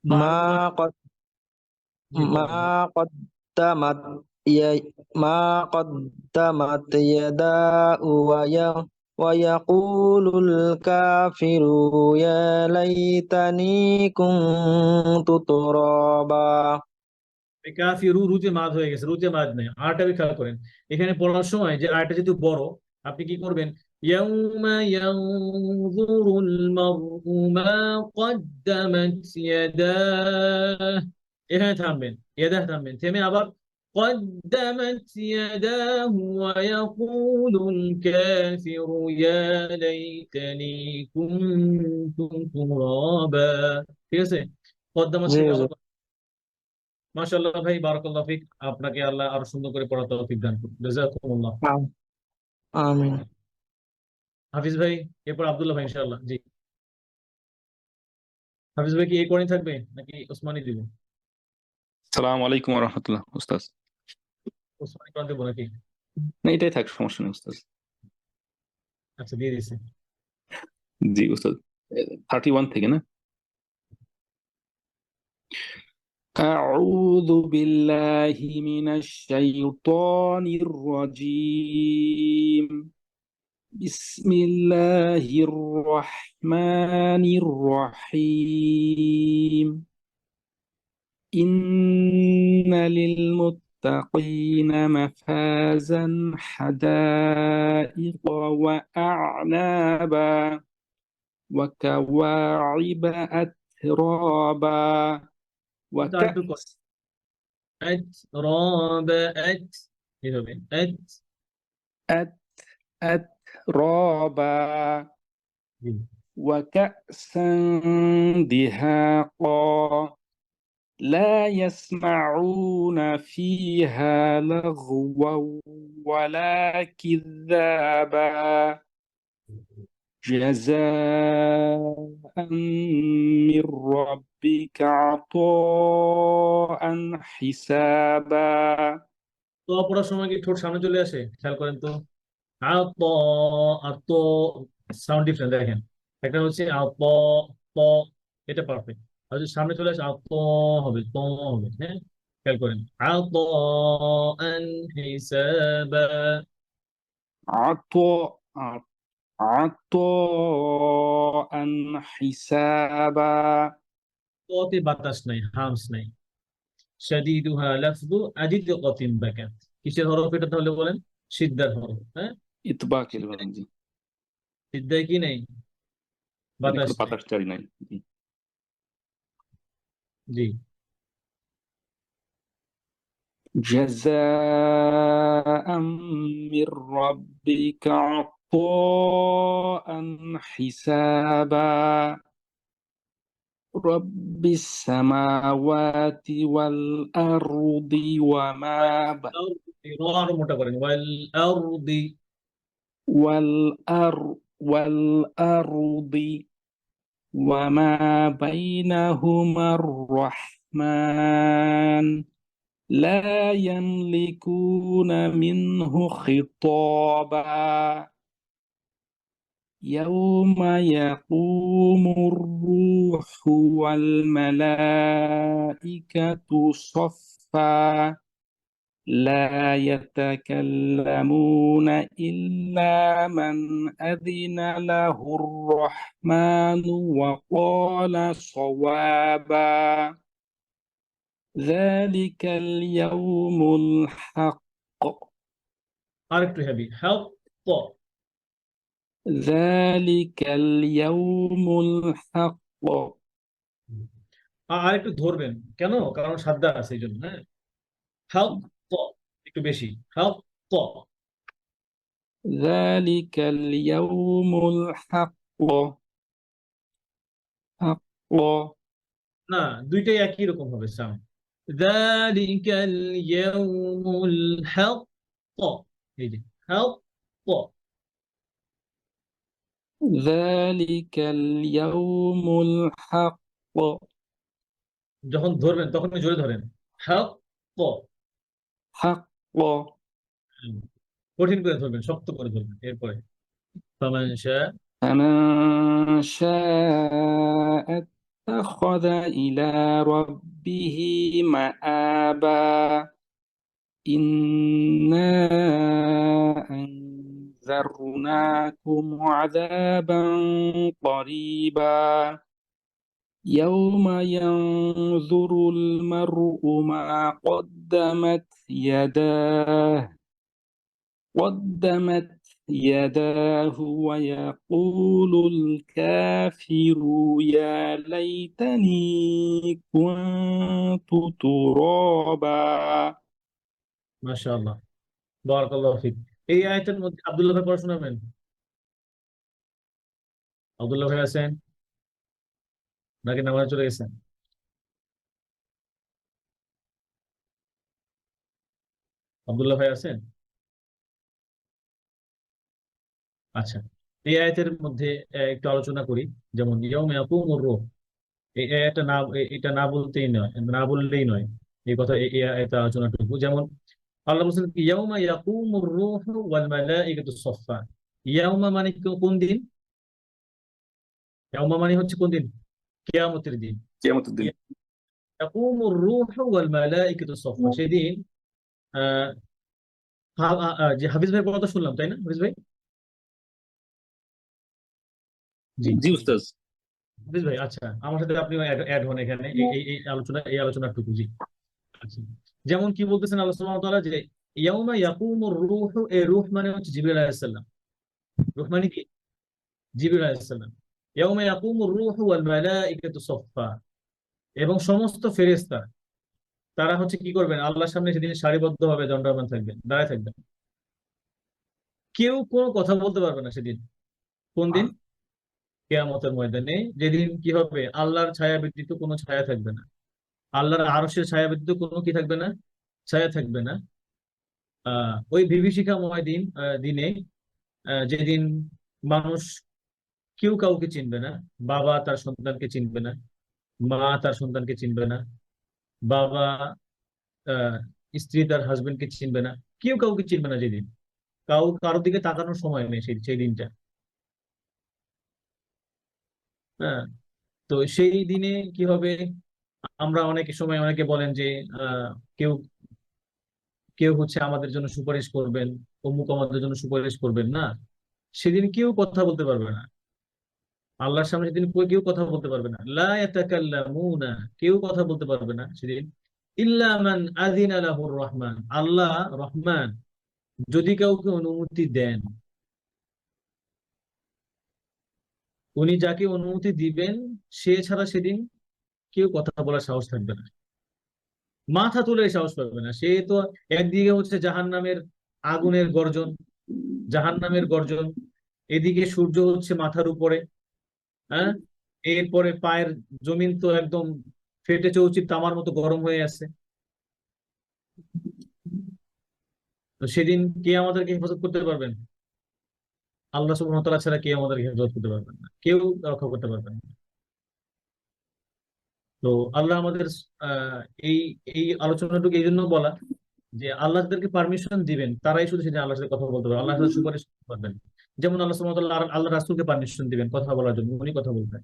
E: ما
B: মারুমা।
E: قد
B: জি
E: ما
B: পড়েন।
E: قدمت ما قدمت يداه ويقول الكافر يا ليتني كنت ترابا।
B: কাফি রুতে মাদ হয়ে গেছে, রুতে মাদ নেই, আরটা খেয়াল করেন। এখানে পড়ার সময় যে আরটা যেহেতু বড়, আপনি কি করবেন, ইয়াউমা ইয়ানজুরুল মারউ মা কদ্দামাত ইয়াদাহ, এখানে থামবেন, ইয়াদাহ থামবেন, থেমে আবার قدمت يداه ويقول الكافر يا ليتني كنت ترابا। ঠিক আছে, قدمت
E: জি
B: থেকে
E: হুজুর।
B: আবার। মাশাআল্লাহ ভাই, বারাকাল্লাহ ফিক, আপনাকে আল্লাহ আরো সুন্দর করে পড়ার তৌফিক দান করুন, জাযাকুমুল্লাহ।
E: আমিন।
B: হাফিজ ভাই, এরপর আব্দুল্লাহ ভাই ইনশাআল্লাহ। জি হাফিজ ভাই, কি এই কোরআনই থাকবে নাকি ওসমানী দিব?
F: সালাম আলাইকুম রহমতুল্লাহ উস্তাজ।
B: ওসমানী কোরআন দেবো নাকি?
F: না, এটাই থাক, সমস্যা নেই উস্তাজ।
B: আচ্ছা, দিয়ে দিছি।
F: জি উস্তাজ, 31 থেকে না। أعوذ بالله من الشيطان الرجيم. بسم الله الرحمن الرحيم. إن للمتقين مفازا حدائق وأعنابا وكواعب أترابا
B: কিন্তু আরেকটু
F: وكأس
B: আত রাবা আত, এইভাবে আত।
F: أترابا
B: জি।
F: وكأسا دهاقا لا يسمعون فيها لغوا ولا كذابا جزاء من ربك عطاء حسابا
B: তো পড়ার সময় কি ঠোঁট সামনে চলে আসে? খেয়াল করেন তো। আত, আত, সাউন্ড ডিফারেন্ট দেখেন। একটা হচ্ছে আত, ত, এটা পারফেক্ট। আর যদি সামনে চলে আসে আত হবে, ত হবে। হ্যাঁ, খেয়াল করেন। আত আন হিসাবা।
F: عطاء عطاء حسابا
B: ততে বাতাস নাই, হামস নাই। শাদীদুহা লাফযু আদিদকাতিন বাকাত। কিসের হরফ এটা তাহলে বলেন? সিদ্ধার হরফ। হ্যাঁ,
F: إطباق البلد
B: সিদ্ধায় কি নেই? বাতাস নেই।
F: বাতাস জারি নাই
B: জি।
F: جزاء من ربك عطاء حسابا رب السماوات والأرض وما
B: আরো মোটা করেন। ওয়াল আরদি।
F: والأرض وما بينهما الرحمن لا يملكون منه خطابا يوم يقوم الروح والملائكة صفا لا يتكلمون إلا من أذن له الرحمن وقال صوابا ذلك اليوم الحق
B: আরেকটু হেভি। হেল্প ত।
F: ذلك اليوم الحق
B: আরেকটু ধরবেন। কেন? কারণ সাদ্দা আছে এই জন্য। হ্যাঁ, হেল্প ত একটু বেশি। হেল্প ত।
F: ذلك اليوم الحق حق
B: না, দুইটাই একই রকম হবে সাউন্ড। যালিকাল ইয়াউমুল হক। এই যে হেল্প ত।
F: ذلك اليوم الحق
B: যখন ধরবেন তখন জোরে ধরেন। হেল্প ত।
F: حق
B: কঠিন করে ধরবেন, শক্ত করে ধরবেন। এরপরে ফামান শাআ।
F: فمن شاء اتخذ إلى ربه مآبا إنا أنذرناكم عذابا قريبا يوم ينظر المرء ما قدمت يداه ويقول الكافر يا ليتني كنت ترابا
B: মাশাআল্লাহ, বারাকাল্লাহু ফিক। এই আয়াতের মধ্যে আব্দুল্লাহ ভাই পড়া শোনাবেন। আব্দুল্লাহ ভাই আছেন নাকি নামাজে চলে গেছেন? আব্দুল্লাহ ভাই আছেন? আচ্ছা, এই আয়াতের মধ্যে একটু আলোচনা করি। যেমন ইয়াউমা ইয়াকুমুর রূহ, এটা না, এটা না বলতেই নয়, না বললেই নয় এই কথা। এই আয়াতে আলোচনাটুকু যেমন আল্লাহ বলছেন ইয়াউমা ইয়াকুমুর রূহু ওয়াল মালাইকাতু সাফফা। ইয়াউমা মানে কোন দিন? ইয়াউমা মানে হচ্ছে কোন দিন? কিয়ামতের দিন।
F: কিয়ামতের দিন
B: ইয়াকুমুর রূহু ওয়াল মালাইকাতু সাফফা। সেদিন আহ যে হাফিজ ভাই কথা শুনলাম, তাই না হাফিজ ভাই? জি
F: জি উস্তাদ
B: হাফিজ ভাই, আচ্ছা, আমার সাথে আপনি অ্যাড হন এখানে এই আলোচনাটুকু। জি, আচ্ছা। যেমন কি বলতেছেন আল্লাহ সুবহানাহু ওয়া তাআলা যে ইয়াউমা ইয়াকুমুর রূহু, এই রূহ মানে হচ্ছে জিবরিল আলাইহিস সালাম। রূহ মানে কি? জিবরিল আলাইহিস সালাম। ইয়াউমা ইয়াকুমুর রূহু ওয়াল মালাইকাতু সাফফা, এবং সমস্ত ফেরেশতা তারা হচ্ছে কি করবেন? আল্লাহর সামনে সেদিন সারিবদ্ধভাবে দণ্ডায়মান থাকবেন, দাঁড়ায় থাকবেন। কেউ কোনো কথা বলতে পারবে না সেদিন। কোন দিন? কিয়ামতের ময়দানে, যেদিন কি হবে? আল্লাহর ছায়া ব্যতীত কোনো ছায়া থাকবে না। আল্লাহর আরশের ছায়া ব্যতীত কোনো কি থাকবে না, ছায়া থাকবে না। ওই বিভীষিকাময় দিনে, যেদিন মানুষ কেউ কাউকে চিনবে না, বাবা তার সন্তানকে চিনবে না, মা তার সন্তানকে চিনবে না, বাবা আহ স্ত্রী তার হাজবেন্ডকে চিনবে না, কেউ কাউকে চিনবে না যেদিন, কারোর দিকে তাকানোর সময় নেই সেই সেই দিনটা। হ্যাঁ, তো সেই দিনে কি হবে, আমরা অনেক সময় অনেকে বলেন যে আহ কেউ কেউ হচ্ছে আমাদের জন্য সুপারিশ করবেন, অমুক আমাদের জন্য সুপারিশ করবেন না। সেদিন কেউ কথা বলতে পারবে না আল্লাহর সামনে, সেদিন কেউ কথা বলতে পারবে না, লা ইয়াতাকাল্লামুনা, কেউ কথা বলতে পারবে না সেদিন, ইল্লা মান আযিনা লাহুর রহমান, আল্লাহ রহমান যদি কাউকে অনুমতি দেন, উনি যাকে অনুমতি দিবেন সে ছাড়া সেদিন কেউ কথা বলার সাহস থাকবে না, মাথা তুলে সাহস পাবে না। সে তো একদিকে হচ্ছে জাহান্নামের আগুনের গর্জন, জাহান্নামের গর্জন, এদিকে সূর্য হচ্ছে মাথার উপরে, হ্যাঁ, এরপরে পায়ের জমিন তো একদম ফেটে চৌচির তামার মতো গরম হয়ে আছে। তো সেদিন কে আমাদেরকে হেফাজত করতে পারবেন? আল্লাহ সুবহানাহু ওয়া তাআলা ছাড়া কে আমাদেরকে হেফাজত করতে পারবেন না, কেউ রক্ষা করতে পারবেন না। তো আল্লাহ আমাদের আহ এই এই আলোচনাটুকু এই জন্য বলা যে আল্লাহ যাদেরকে পারমিশন দিবেন তারাই শুধু সেদিন আল্লাহর সাথে কথা বলতে পারবে, আল্লাহর সাথে সুপারিশ করতে পারবেন। যেমন আল্লাহ সুবহানাহু ওয়া তাআলা আল্লাহ রাসূলকে পারমিশন দিবেন কথা বলার জন্য, উনি কথা বলবেন।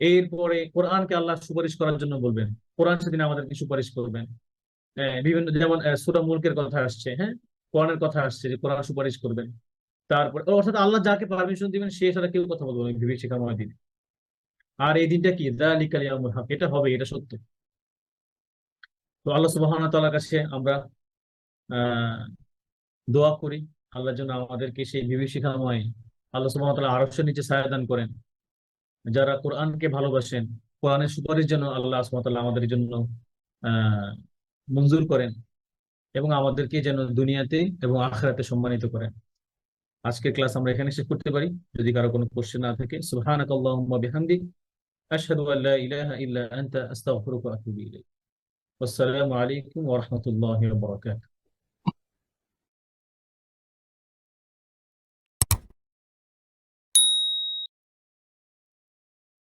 B: এরপরে কোরআনকে আল্লাহ সুপারিশ করার জন্য বলবেন, কোরআন সেদিন আমাদেরকে সুপারিশ করবেন। বিভিন্ন যেমন সূরা মুলকের কথা আসছে, হ্যাঁ, কোরআনের কথা আসছে যে কোরআন সুপারিশ করবেন। তারপর অর্থাৎ আল্লাহ যাকে পারমিশন দিবেন সে ছাড়া কেউ কথা বলবে না বিভীষিকাময় দিনে। আর এই দিনটা কি, যালিকাল ইয়াউমুল হক, এটা হবে, এটা সত্য। তো আল্লাহ সুবহানাহু ওয়া তাআলার কাছে আমরা আহ দোয়া করি আল্লাহ যেন আমাদেরকে সেই বিভীষিকাময়, আল্লাহ সুবহানাহু ওয়া তাআলা আরশের নিচে ছায়া দান করেন। যারা কোরআনকে ভালোবাসেন, কোরআনের সুপারিশ যেন আল্লাহ সুবহানাহু ওয়া তাআলা আমাদের জন্য আহ মঞ্জুর করেন, এবং আমাদেরকে যেন দুনিয়াতে এবং আখিরাতে সম্মানিত করেন। আজকের ক্লাস আমরা এখানে শেষ করতে পারি, যদি কারো কোনো কোশ্চেন না থাকে। সুবহানাকাল্লাহুম্মা বিহামদিক, আশহাদু আল্লা ইলাহা ইল্লা আনতা, আস্তাগফিরুকা ওয়া আতুবু ইলাইক। আসসালামু আলাইকুম ওয়া রাহমাতুল্লাহি ওয়া বারাকাতুহু।